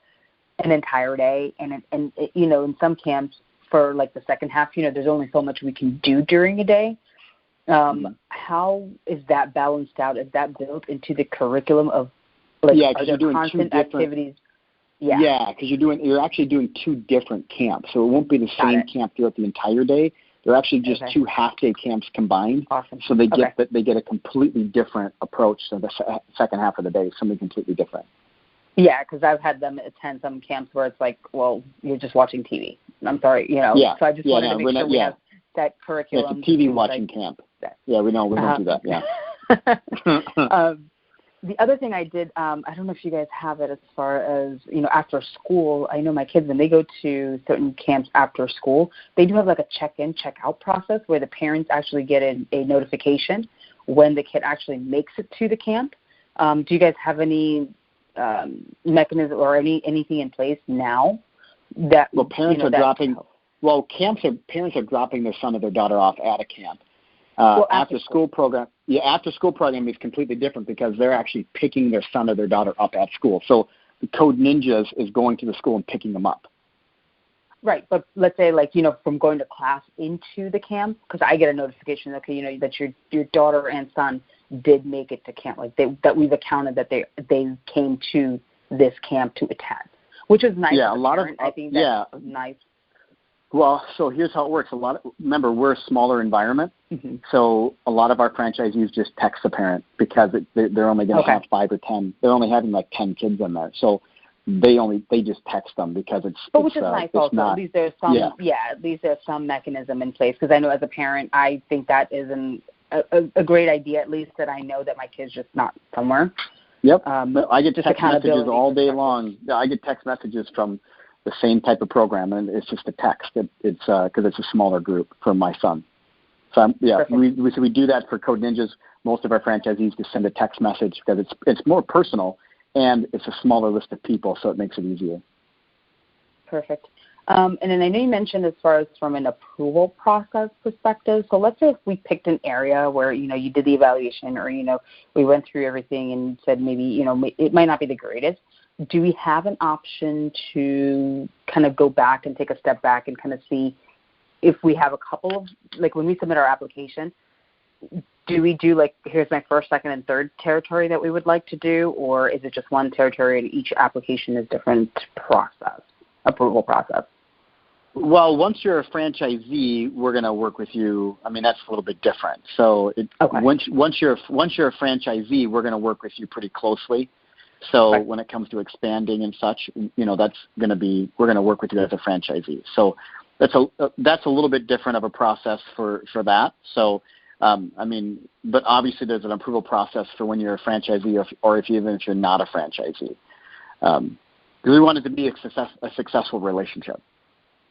an entire day, and in some camps for like the second half, there's only so much we can do during a day. How is that balanced out? Is that built into the curriculum of like because you're doing constant activities? Yeah, because you're actually doing two different camps, so it won't be the same camp throughout the entire day. They're actually just two half-day camps combined. Awesome. So they get a completely different approach to the second half of the day, something completely different. Yeah, because I've had them attend some camps where it's like, well, you're just watching TV. I'm sorry, Yeah. So I just wanted to make sure we have that curriculum. It's a TV watching camp. Yeah, we don't do that. Yeah. The other thing I did, I don't know if you guys have it as far as, after school. I know my kids, when they go to certain camps after school, they do have like a check-in, check-out process where the parents actually get a notification when the kid actually makes it to the camp. Do you guys have any mechanism or anything in place now that parents are dropping? Well, parents are dropping their son or their daughter off at a camp. After school program is completely different because they're actually picking their son or their daughter up at school. So the Code Ninjas is going to the school and picking them up. Right, but let's say from going to class into the camp, because I get a notification that your daughter and son did make it to camp, that we've accounted that they came to this camp to attend, which is nice. Yeah, I think that's nice. Well, so here's how it works. Remember, we're a smaller environment, so a lot of our franchisees just text the parent because they're only going to have 5 or 10. They're only having like 10 kids in there, so they just text them because it's. But which is nice also. At least there's some. At least there's some mechanism in place, because I know as a parent, I think that is a great idea. At least that I know that my kid's just not somewhere. Yep. I get text messages all day long. I get text messages from the same type of program, and it's just a text. It's because it's a smaller group for my son. So we do that for Code Ninjas. Most of our franchisees just send a text message because it's more personal and it's a smaller list of people, so it makes it easier. Perfect. And then I know you mentioned as far as from an approval process perspective. So let's say if we picked an area where you did the evaluation, or we went through everything and said maybe it might not be the greatest. Do we have an option to kind of go back and take a step back and kind of see if we have a couple of, like when we submit our application, do we do here's my first, second, and third territory that we would like to do, or is it just one territory and each application is different approval process? Well, once you're a franchisee, we're going to work with you. I mean, that's a little bit different. So once you're a franchisee, we're going to work with you pretty closely. So when it comes to expanding and such, that's going to be, we're going to work with you as a franchisee. So that's a little bit different of a process for that. So, but obviously there's an approval process for when you're a franchisee or even if you're not a franchisee. Because we want it to be a successful relationship.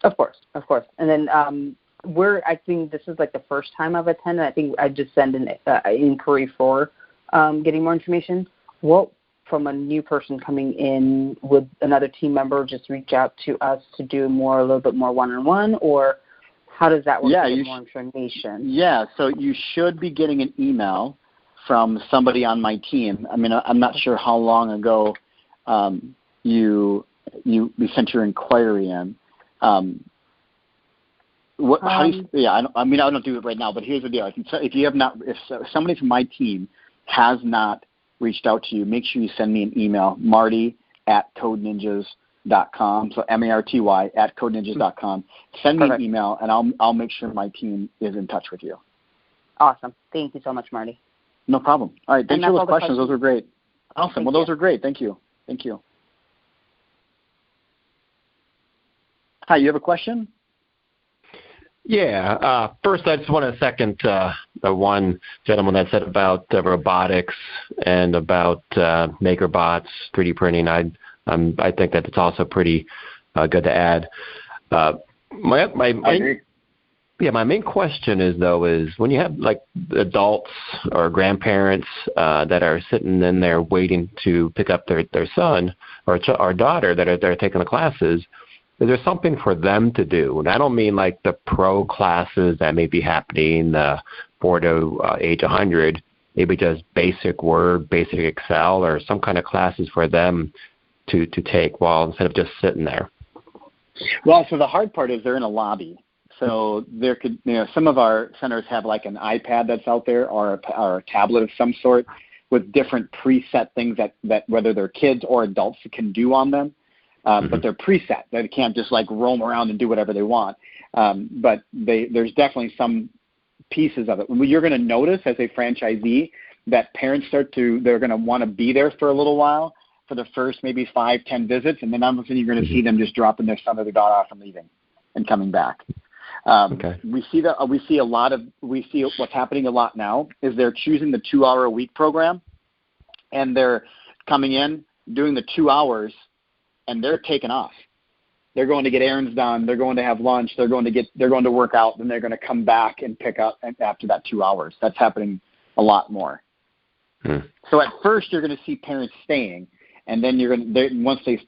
Of course. And then I think this is like the first time I've attended. I think I just sent an inquiry for getting more information. What, from a new person coming in, would another team member just reach out to us to do a little bit more one-on-one, or how does that work to get more information? Yeah, so you should be getting an email from somebody on my team. I mean, I'm not sure how long ago you sent your inquiry in. I don't do it right now, but here's the deal. If somebody from my team has not reached out to you, make sure you send me an email, marty@codeninjas.com. So marty@codeninjas.com. Send me an email, and I'll make sure my team is in touch with you. Awesome. Thank you so much, Marty. No problem. All right. Thanks for those questions. Those were great. Awesome. Those are great. Thank you. Hi, you have a question? Yeah. First, I just want to second the one gentleman that said about robotics and about MakerBots, 3D printing. I think that it's also pretty good to add. My main question is when you have like adults or grandparents that are sitting in there waiting to pick up their son or daughter that are taking the classes, is there something for them to do? And I don't mean like the pro classes that may be happening for to age 100, maybe just basic Word, basic Excel, or some kind of classes for them to take instead of just sitting there. Well, so the hard part is they're in a lobby. So there could, some of our centers have like an iPad that's out there or a tablet of some sort with different preset things that whether they're kids or adults can do on them. But they're preset. They can't just like roam around and do whatever they want. But there's definitely some pieces of it. You're going to notice as a franchisee that parents they're going to want to be there for a little while for the first maybe 5-10 visits, and then all of a sudden you're going to see them just dropping their son or their daughter off and leaving and coming back. We see what's happening a lot now is they're choosing the 2-hour-a-week program, and they're coming in, doing the 2 hours, and they're taking off. They're going to get errands done. They're going to have lunch. They're going to work out. Then they're going to come back and pick up after that 2 hours. That's happening a lot more. So at first you're going to see parents staying, and then once they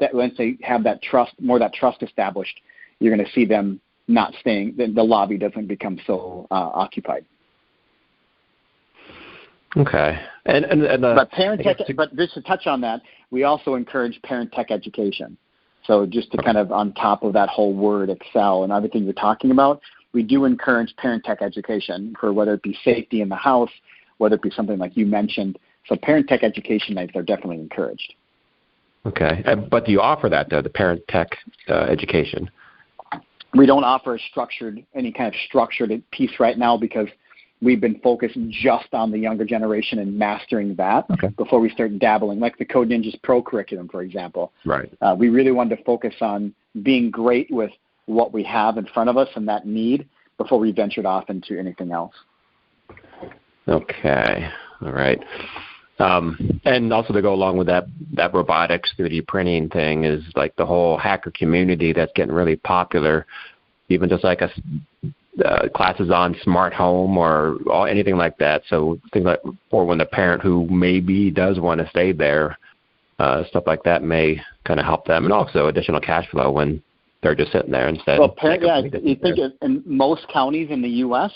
have that trust established, you're going to see them not staying. Then the lobby doesn't become so occupied. Okay. But but just to touch on that, we also encourage parent tech education. So just to kind of on top of that whole Word, Excel, and everything you're talking about, we do encourage parent tech education for whether it be safety in the house, whether it be something like you mentioned. So parent tech education nights are definitely encouraged. Okay. But do you offer that, though, the parent tech education? We don't offer any kind of structured piece right now because we've been focused just on the younger generation and mastering that before we start dabbling, like the Code Ninjas Pro curriculum, for example. Right. We really wanted to focus on being great with what we have in front of us and that need before we ventured off into anything else. Okay. All right. And also to go along with that robotics 3D printing thing is like the whole hacker community that's getting really popular, even just like classes on smart home or anything like that. So things like, or when the parent who maybe does want to stay there, stuff like that may kind of help them, and also additional cash flow when they're just sitting there instead. Well, you think in most counties in the U.S.,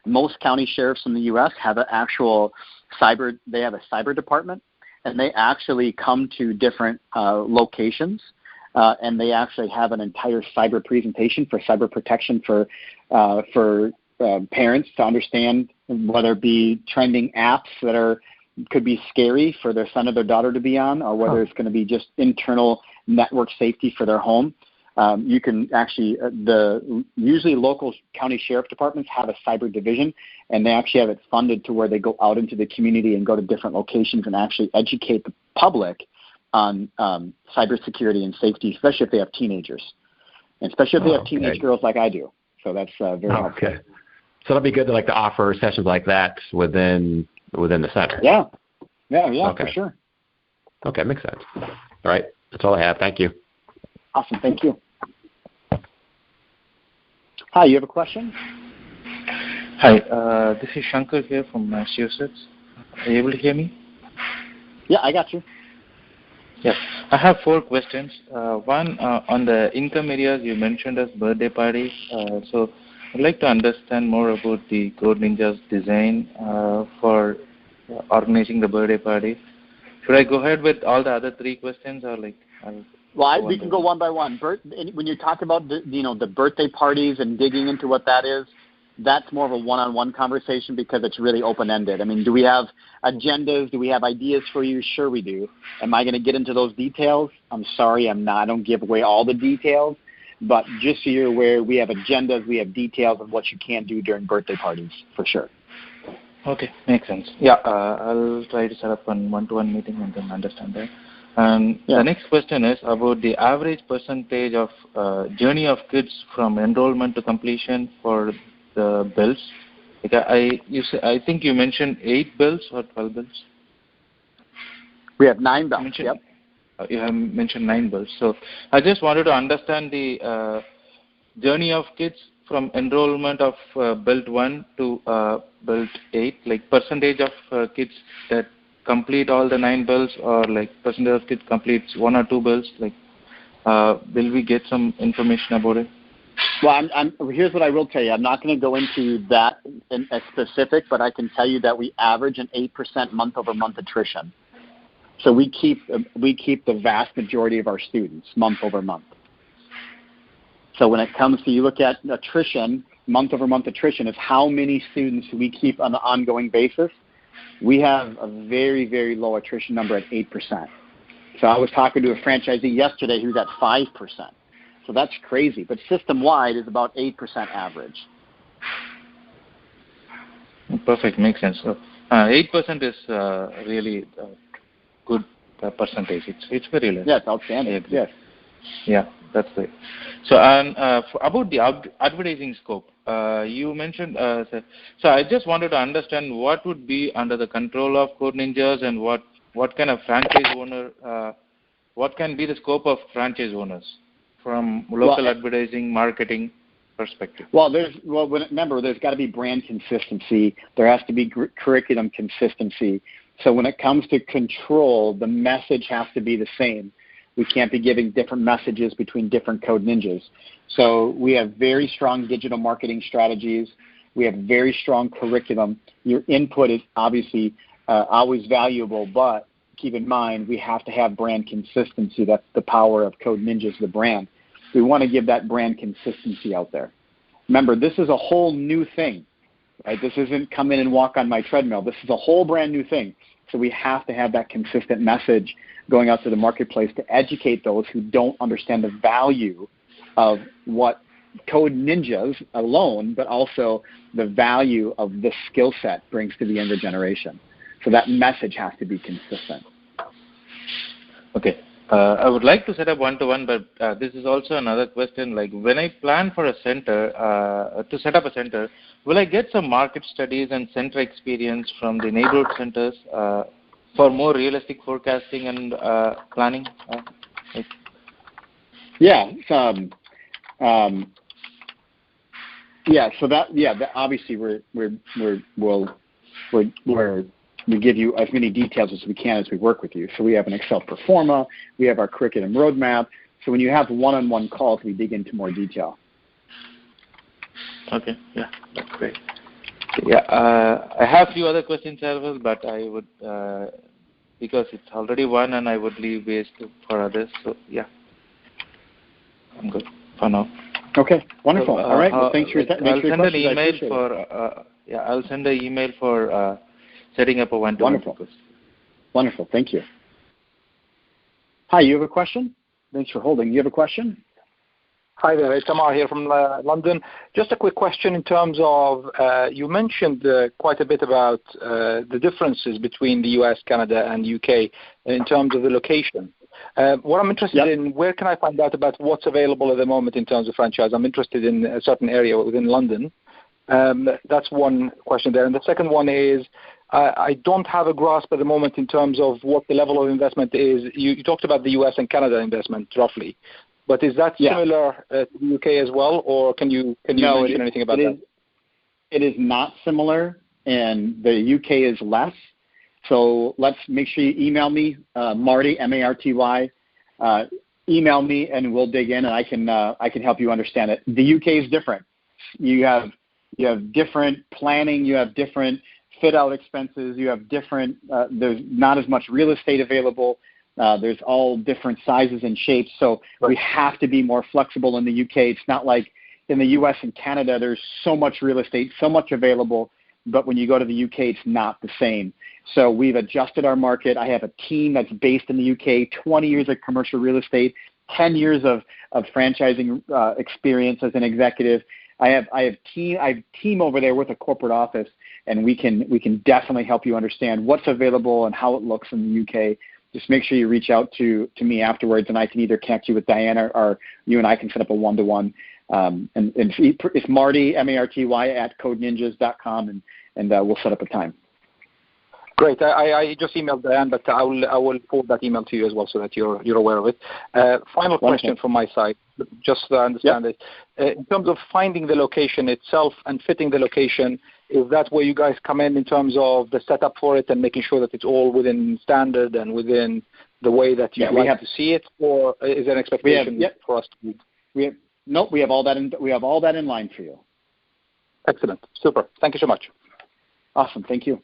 most county sheriffs in the U.S. have an actual they have a cyber department, and they actually come to different locations, and they actually have an entire cyber presentation for cyber protection for parents to understand, whether it be trending apps that could be scary for their son or their daughter to be on, or whether it's going to be just internal network safety for their home. you can actually usually local county sheriff departments have a cyber division, and they actually have it funded to where they go out into the community and go to different locations and actually educate the public on cybersecurity and safety, especially if they have teenagers, and especially if they have teenage girls like I do. So that's very helpful. Okay. So it'll be good to offer sessions like that within the center. Yeah, for sure. Okay, makes sense. All right, that's all I have. Thank you. Awesome, thank you. Hi, you have a question? Hi, this is Shankar here from Massachusetts. Are you able to hear me? Yeah, I got you. Yes, I have 4 questions. One, on the income areas you mentioned as birthday party. So I'd like to understand more about the Code Ninja's design for organizing the birthday party. Should I go ahead with all the other 3 questions, or we can go one by one. When you talk about the birthday parties and digging into what that is, that's more of a one-on-one conversation because it's really open-ended. I mean, do we have agendas? Do we have ideas for you? Sure we do. Am I going to get into those details? I'm sorry, I'm not. I don't give away all the details. But just so you're aware, we have agendas, we have details of what you can do during birthday parties, for sure. Okay, makes sense. Yeah, I'll try to set up a one-to-one meeting and then understand that. And the next question is about the average percentage of journey of kids from enrollment to completion for the bills. I think you mentioned 8 bills or 12 bills? We have 9 bills. You have mentioned 9 bills. So I just wanted to understand the journey of kids from enrollment of build 1 to build 8, percentage of kids that complete all the 9 bills, or percentage of kids completes 1 or 2 bills. Will we get some information about it? Well, here's what I will tell you. I'm not going to go into that in specific, but I can tell you that we average an 8% month-over-month attrition. So we keep the vast majority of our students month-over-month. So when it comes to, you look at attrition, month-over-month attrition is how many students we keep on an ongoing basis. We have a very, very low attrition number at 8%. So I was talking to a franchisee yesterday who's at 5%. So that's crazy. But system-wide is about 8% average. Perfect. Makes sense. So 8% is really good percentage. It's very low. Yes, outstanding. Yes. Yeah, that's great. So about the advertising scope, you mentioned, so I just wanted to understand what would be under the control of Code Ninjas, and what kind of franchise owner, what can be the scope of franchise owners from local advertising, marketing perspective? Remember, there's got to be brand consistency. There has to be curriculum consistency. So when it comes to control, the message has to be the same. We can't be giving different messages between different Code Ninjas. So we have very strong digital marketing strategies. We have very strong curriculum. Your input is obviously always valuable, but keep in mind we have to have brand consistency. That's the power of Code Ninjas, the brand. We want to give that brand consistency out there. Remember, this is a whole new thing. Right? This isn't come in and walk on my treadmill. This is a whole brand new thing. So we have to have that consistent message going out to the marketplace to educate those who don't understand the value of what Code Ninjas alone, but also the value of this skill set brings to the younger generation. So that message has to be consistent. Okay. I would like to set up one-to-one, but this is also another question. When I plan for a center, to set up a center, will I get some market studies and center experience from the neighborhood centers for more realistic forecasting and planning? That obviously we give you as many details as we can as we work with you. So we have an Excel pro forma, we have our curriculum roadmap. So when you have one-on-one calls, we dig into more detail. Okay, yeah, that's great. Yeah, I have a few other questions as well, but I would, because it's already one, and I would leave ways for others. So yeah, I'm good for now. Okay, wonderful. All right, well, thanks for your I'll send an email for I'll send an email for setting up a one-to-one. Wonderful. Thank you. Hi, you have a question? Thanks for holding. You have a question? Hi there, it's Amar here from London. Just a quick question in terms of, you mentioned quite a bit about the differences between the US, Canada, and UK in terms of the location. What I'm interested in, where can I find out about what's available at the moment in terms of franchise? I'm interested in a certain area within London. That's one question there. And the second one is, I don't have a grasp at the moment in terms of what the level of investment is. You talked about the US and Canada investment roughly. But is that similar to the UK as well, or can you mention anything about that? It is not similar, and the UK is less. So let's make sure you email me, Marty, M-A-R-T-Y. Email me, and we'll dig in, and I can help you understand it. The UK is different. You have different planning. You have different fit-out expenses. You have different. There's not as much real estate available. There's all different sizes and shapes, so we have to be more flexible in the UK. It's not like in the US and Canada, there's so much real estate, so much available, but when you go to the UK, it's not the same. So we've adjusted our market. I have a team that's based in the UK, 20 years of commercial real estate, 10 years of franchising experience as an executive. I have team over there with a corporate office, and we can definitely help you understand what's available and how it looks in the UK. Just make sure you reach out to me afterwards, and I can either connect you with Diana or you and I can set up a one-to-one. And it's Marty, M-A-R-T-Y, at codeninjas.com, and we'll set up a time. Great. I just emailed Diane, but I will forward that email to you as well so that you're aware of it. Final question from my side, just so I understand it. In terms of finding the location itself and fitting the location, is that where you guys come in terms of the setup for it and making sure that it's all within standard and within the way that you like to see it, or is there an expectation for us to be? We have all that in line for you. Excellent. Super. Thank you so much. Awesome. Thank you.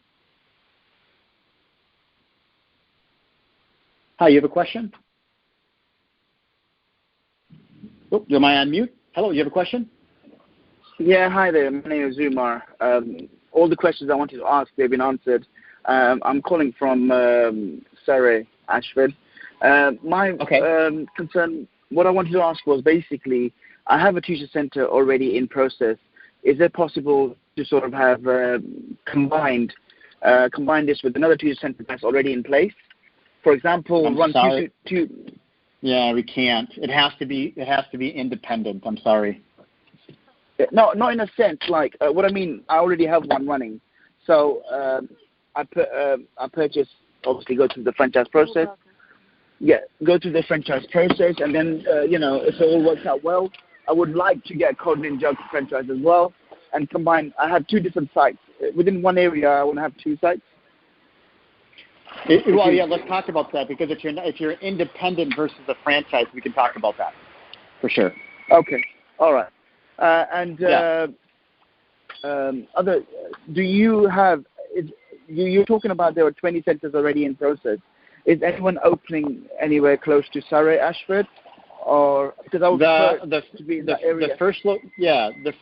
Hi, you have a question? Oh, am I on mute? Hello, you have a question? Yeah, hi there. My name is Umar. All the questions I wanted to ask, they've been answered. I'm calling from Surrey, Ashford. My concern, what I wanted to ask was basically, I have a tuition center already in process. Is it possible to sort of have combine this with another tuition center that's already in place? For example, two. Yeah, we can't. It has to be independent. I'm sorry. No, not in a sense. Like what I mean, I already have one running. So I purchase. Obviously, go through the franchise process. Yeah, go through the franchise process, and then if it all works out well, I would like to get Code Ninja franchise as well, and combine. I have two different sites within one area. I want to have two sites. Let's talk about that, because if you're independent versus a franchise, we can talk about that for sure. Okay, all right. Do you have? You're talking about there were 20 centers already in process. Is anyone opening anywhere close to Surrey, Ashford, or because I would prefer to be in that area? The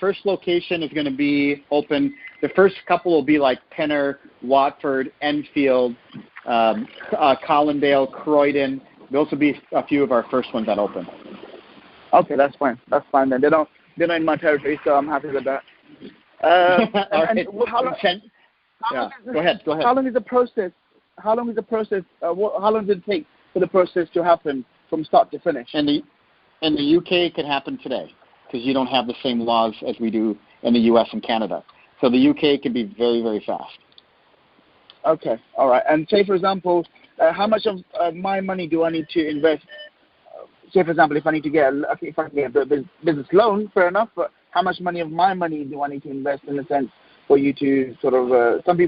first location is going to be open. The first couple will be like Penner, Watford, Enfield, Collindale, Croydon. Those will be a few of our first ones that open. Okay, that's fine. That's fine then. They're not in my territory, so I'm happy with that. Go ahead. How long is the process? How long does it take for the process to happen from start to finish? In the UK, it can happen today because you don't have the same laws as we do in the US and Canada. So the UK can be very, very fast. Okay, all right. And say, for example, how much of my money do I need to invest? Say, for example, if I can get a business loan, fair enough. But how much money of my money do I need to invest in a sense for you to sort of? Some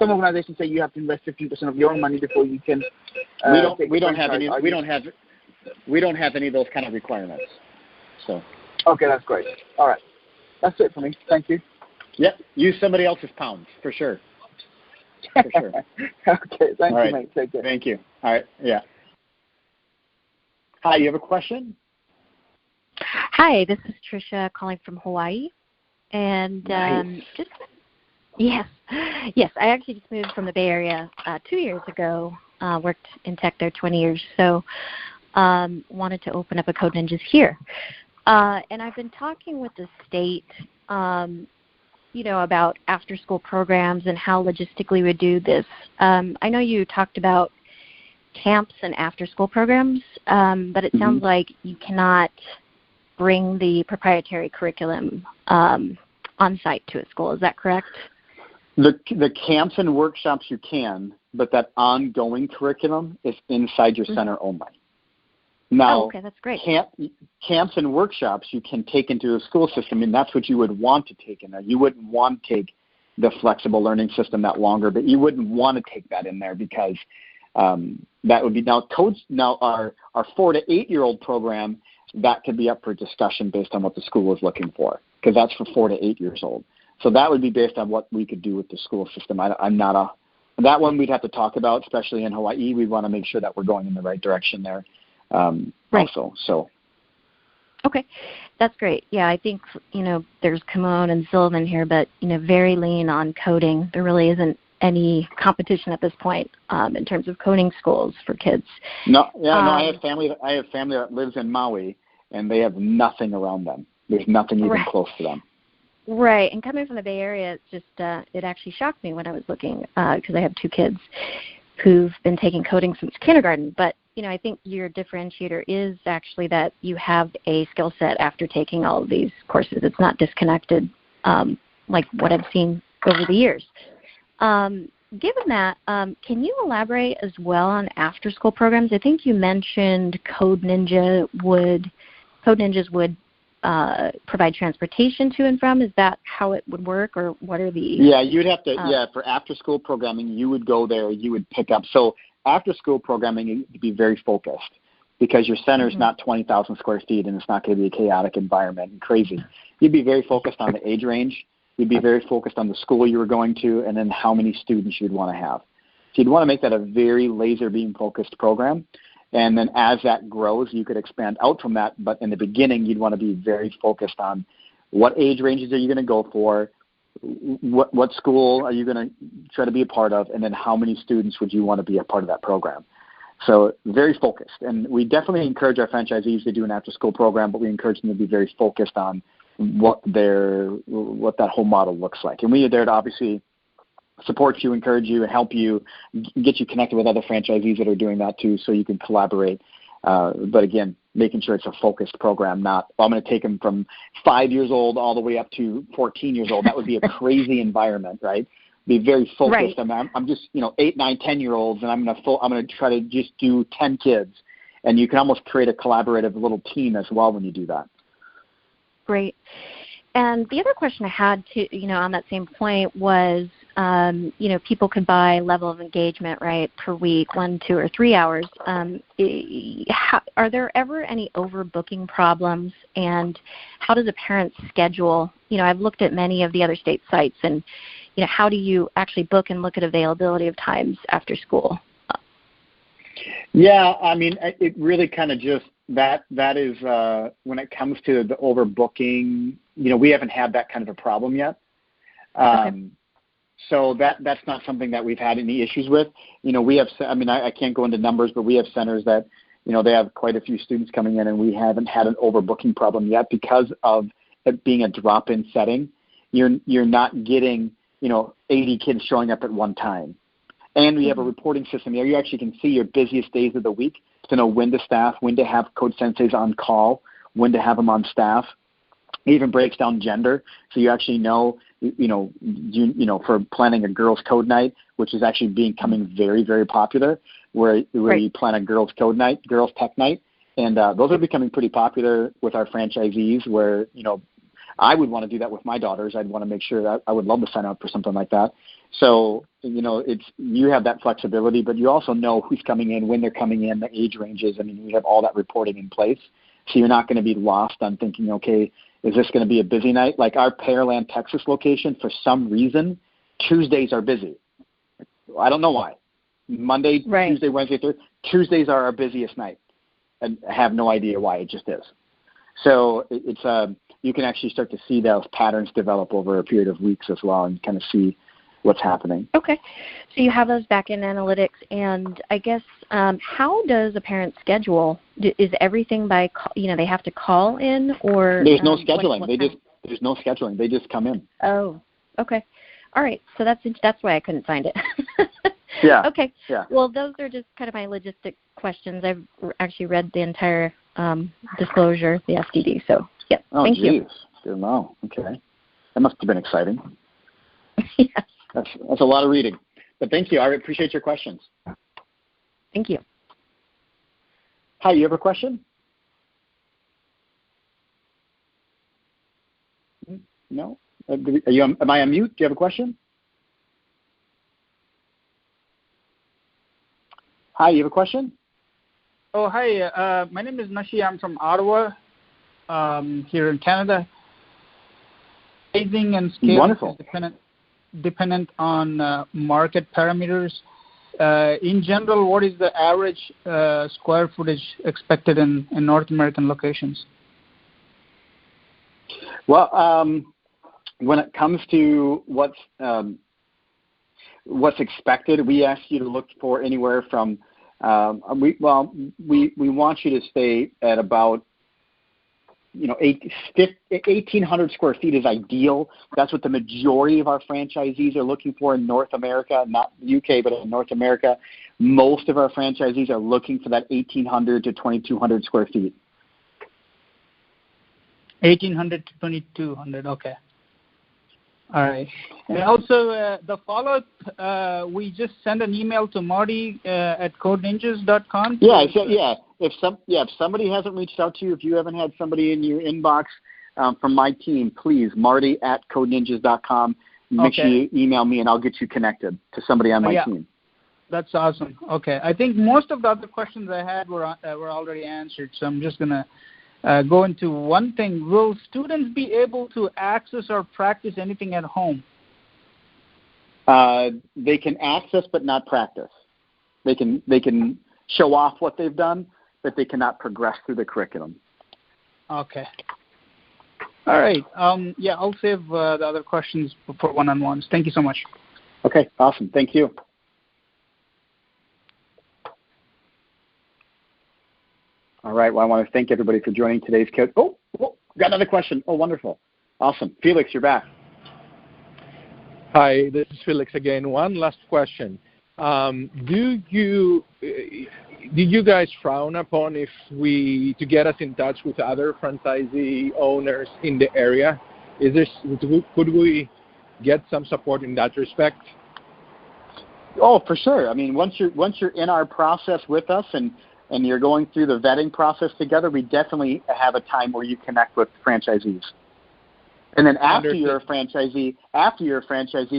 organizations say you have to invest 50% of your own money before you can. We don't have any of those kind of requirements. So. Okay, that's great. All right, that's it for me. Thank you. Yep, use somebody else's pounds for sure. For sure. Okay, thank you, mate. Take care. Thank you. All right, yeah. Hi, you have a question? Hi, this is Trisha calling from Hawaii, and nice. Yes, I actually just moved from the Bay Area 2 years ago. Worked in tech there 20 years, so wanted to open up a Code Ninjas here. And I've been talking with the state, about after-school programs and how logistically we do this. I know you talked about camps and after-school programs, but it sounds like you cannot bring the proprietary curriculum on-site to a school. Is that correct? The camps and workshops you can, but that ongoing curriculum is inside your center only. Now, okay, that's great. Camps and workshops you can take into the school system, and that's what you would want to take in there. You wouldn't want to take the flexible learning system that longer, but you wouldn't want to take that in there because that would be now our 4 to 8 year old program that could be up for discussion based on what the school is looking for, because that's for 4 to 8 years old. So that would be based on what we could do with the school system. That one we'd have to talk about, especially in Hawaii. We want to make sure that we're going in the right direction there. Right. Also, so. Okay, that's great. Yeah, I think, there's Kimon and Sylvan here, but, very lean on coding. There really isn't any competition at this point in terms of coding schools for kids. I have family that lives in Maui, and they have nothing around them. There's nothing even close to them. Right, and coming from the Bay Area, it's just it actually shocked me when I was looking because I have 2 kids who've been taking coding since kindergarten. But I think your differentiator is actually that you have a skill set after taking all of these courses. It's not disconnected like what I've seen over the years. Given that, can you elaborate as well on after-school programs? I think you mentioned Code Ninjas would provide transportation to and from. Is that how it would work, or what are the? Yeah, you'd have to. For after-school programming, you would go there. You would pick up. So after-school programming, you would be very focused because your center is not 20,000 square feet and it's not going to be a chaotic environment and crazy. You'd be very focused on the age range. You'd be very focused on the school you were going to, and then how many students you'd want to have. So you'd want to make that a very laser beam focused program. And then as that grows, you could expand out from that. But in the beginning, you'd want to be very focused on what age ranges are you going to go for, what school are you going to try to be a part of, and then how many students would you want to be a part of that program. So very focused. And we definitely encourage our franchisees to do an after-school program, but we encourage them to be very focused on what that whole model looks like. And we are there to obviously support you, encourage you, and help you, get you connected with other franchisees that are doing that too, so you can collaborate. But again, making sure it's a focused program, not, I'm going to take them from 5 years old all the way up to 14 years old. That would be a crazy environment, right? Be very focused. Right. I'm just 8, 9, 10-year-olds, and I'm going to try to just do 10 kids, and you can almost create a collaborative little team as well when you do that. Great. And the other question I had to, on that same point was, people could buy level of engagement, right, per week, 1, 2, or 3 hours. Are there ever any overbooking problems, and how does a parent schedule? I've looked at many of the other state sites, and, how do you actually book and look at availability of times after school? Yeah, it really kind of just, that is when it comes to the overbooking, we haven't had that kind of a problem yet. Okay. So that's not something that we've had any issues with. We have, I can't go into numbers, but we have centers that, they have quite a few students coming in, and we haven't had an overbooking problem yet because of it being a drop-in setting. You're not getting, 80 kids showing up at one time. And we have a reporting system there. You actually can see your busiest days of the week to know when to staff, when to have code senseis on call, when to have them on staff. It even breaks down gender, so you actually know, for planning a girls' code night, which is actually becoming very, very popular, where you plan a girls' code night, girls' tech night, and those are becoming pretty popular with our franchisees. Where I would want to do that with my daughters. I'd want to make sure that I would love to sign up for something like that. So you have that flexibility, but you also know who's coming in, when they're coming in, the age ranges. We have all that reporting in place, so you're not going to be lost on thinking, okay, is this going to be a busy night? Like our Pearland, Texas location, for some reason, Tuesdays are busy. I don't know why. Monday, Tuesday, Wednesday, Thursday. Tuesdays are our busiest night, and I have no idea why. It just is. So it's you can actually start to see those patterns develop over a period of weeks as well, and kind of see what's happening. Okay. So you have those back-end analytics, and I guess how does a parent schedule? Is everything by, they have to call in, or? There's no scheduling. There's no scheduling. They just come in. Oh, okay. All right. So that's why I couldn't find it. Yeah. Okay. Yeah. Well, those are just kind of my logistic questions. I've actually read the entire disclosure, the FDD. So, yeah. Thank you. Good know. Okay. That must have been exciting. Yes. That's a lot of reading. But thank you. I appreciate your questions. Thank you. Hi, you have a question? No? Am I on mute? Do you have a question? Hi, you have a question? Oh, hi. My name is Nashi. I'm from Ottawa, here in Canada. Sizing and scale Wonderful. is dependent on market parameters. In general, what is the average square footage expected in North American locations? Well, when it comes to what's expected, we ask you to look for anywhere from we want you to stay at about 1,800 square feet is ideal. That's what the majority of our franchisees are looking for in North America, not the UK, but in North America. Most of our franchisees are looking for that 1,800 to 2,200 square feet. 1,800 to 2,200. Okay. All right. And also, the follow-up, we just sent an email to Marty at codeninjas.com. If somebody hasn't reached out to you, if you haven't had somebody in your inbox from my team, please, Marty at codeninjas.com. Make sure you email me, and I'll get you connected to somebody on my team. That's awesome. Okay. I think most of the other questions I had were already answered, so I'm just going to go into one thing. Will students be able to access or practice anything at home? They can access but not practice. They can show off what they've done, but they cannot progress through the curriculum. Okay. All right. I'll save the other questions for one-on-ones. Thank you so much. Okay, awesome. Thank you. All right. Well, I want to thank everybody for joining today's code. Oh, got another question. Oh, wonderful. Awesome. Felix, you're back. Hi, this is Felix again. One last question. Did you guys frown upon to get us in touch with other franchisee owners in the area? Could we get some support in that respect? Oh, for sure. I mean, once you're in our process with us and you're going through the vetting process together, we definitely have a time where you connect with franchisees. And then after you're a franchisee,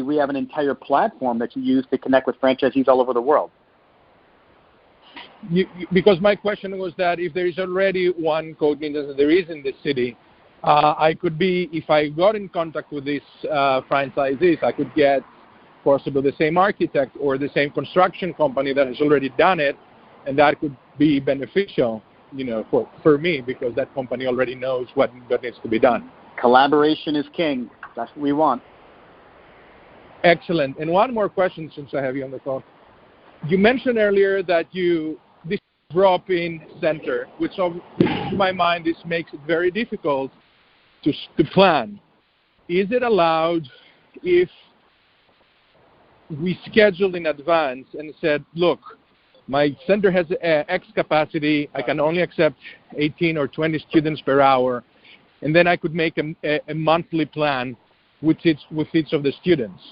we have an entire platform that you use to connect with franchisees all over the world. Because my question was that if there is already one Code Ninjas that there is in the city, if I got in contact with these franchisees, I could get possibly the same architect or the same construction company that has already done it, and that could be beneficial, for me, because that company already knows what needs to be done. Collaboration is king. That's what we want. Excellent. And one more question, since I have you on the phone. You mentioned earlier that this drop-in center, which to my mind makes it very difficult to plan. Is it allowed if we scheduled in advance and said, look, my center has X capacity, I can only accept 18 or 20 students per hour, and then I could make a monthly plan with each of the students?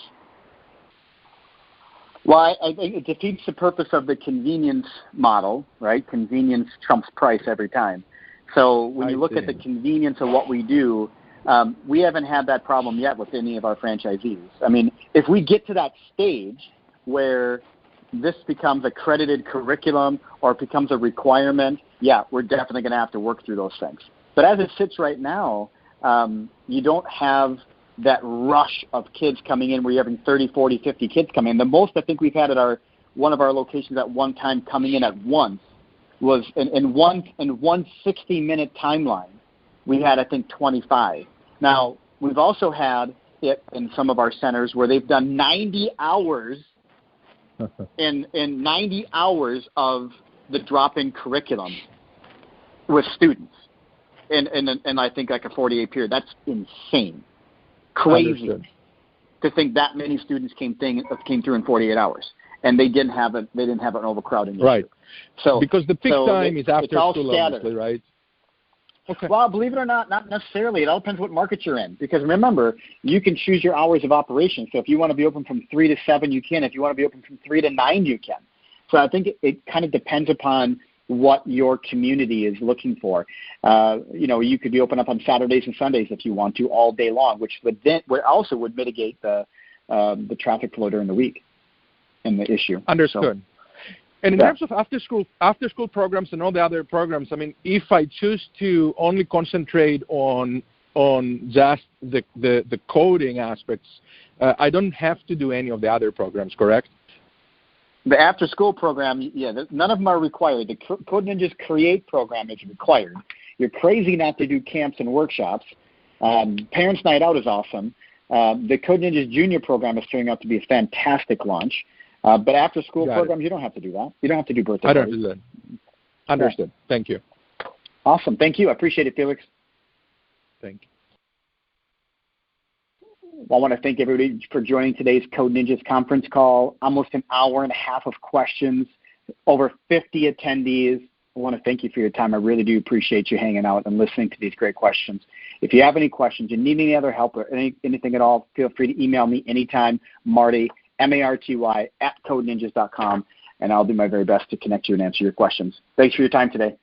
Well, I think it defeats the purpose of the convenience model, right? Convenience trumps price every time. So when you look at the convenience of what we do, we haven't had that problem yet with any of our franchisees. I mean, if we get to that stage where this becomes accredited curriculum or it becomes a requirement, we're definitely going to have to work through those things. But as it sits right now, you don't have that rush of kids coming in where you're having 30, 40, 50 kids come in. The most I think we've had at one of our locations at one time coming in at once was in one 60-minute timeline, we had, I think, 25. Now, we've also had it in some of our centers where they've done 90 hours in 90 hours of the drop-in curriculum with students, and I think like a 48 period. That's insane, crazy to think that many students came through in 48 hours, and they didn't have an overcrowding issue. Right. So because the peak time is after school, obviously, right? Okay. Well, believe it or not necessarily. It all depends what market you're in. Because remember, you can choose your hours of operation. So if you want to be open from 3 to 7, you can. If you want to be open from 3 to 9, you can. So I think it kind of depends upon what your community is looking for. You could be open up on Saturdays and Sundays if you want to all day long, which also would mitigate the traffic flow during the week and the issue. Understood. So, and in terms of after school programs and all the other programs, I mean, if I choose to only concentrate on just the coding aspects, I don't have to do any of the other programs, correct? The after school program, none of them are required. The Code Ninjas Create program is required. You're crazy not to do camps and workshops. Parents Night Out is awesome. The Code Ninjas Junior program is turning out to be a fantastic launch. But after school programs, you don't have to do that. You don't have to do birthday parties. I don't do that. Understood. Yeah. Thank you. Awesome. Thank you. I appreciate it, Felix. Thank you. Well, I want to thank everybody for joining today's Code Ninjas conference call. Almost an hour and a half of questions, over 50 attendees. I want to thank you for your time. I really do appreciate you hanging out and listening to these great questions. If you have any questions, you need any other help or anything at all, feel free to email me anytime, Marty, Marty, @codeninjas.com, and I'll do my very best to connect you and answer your questions. Thanks for your time today.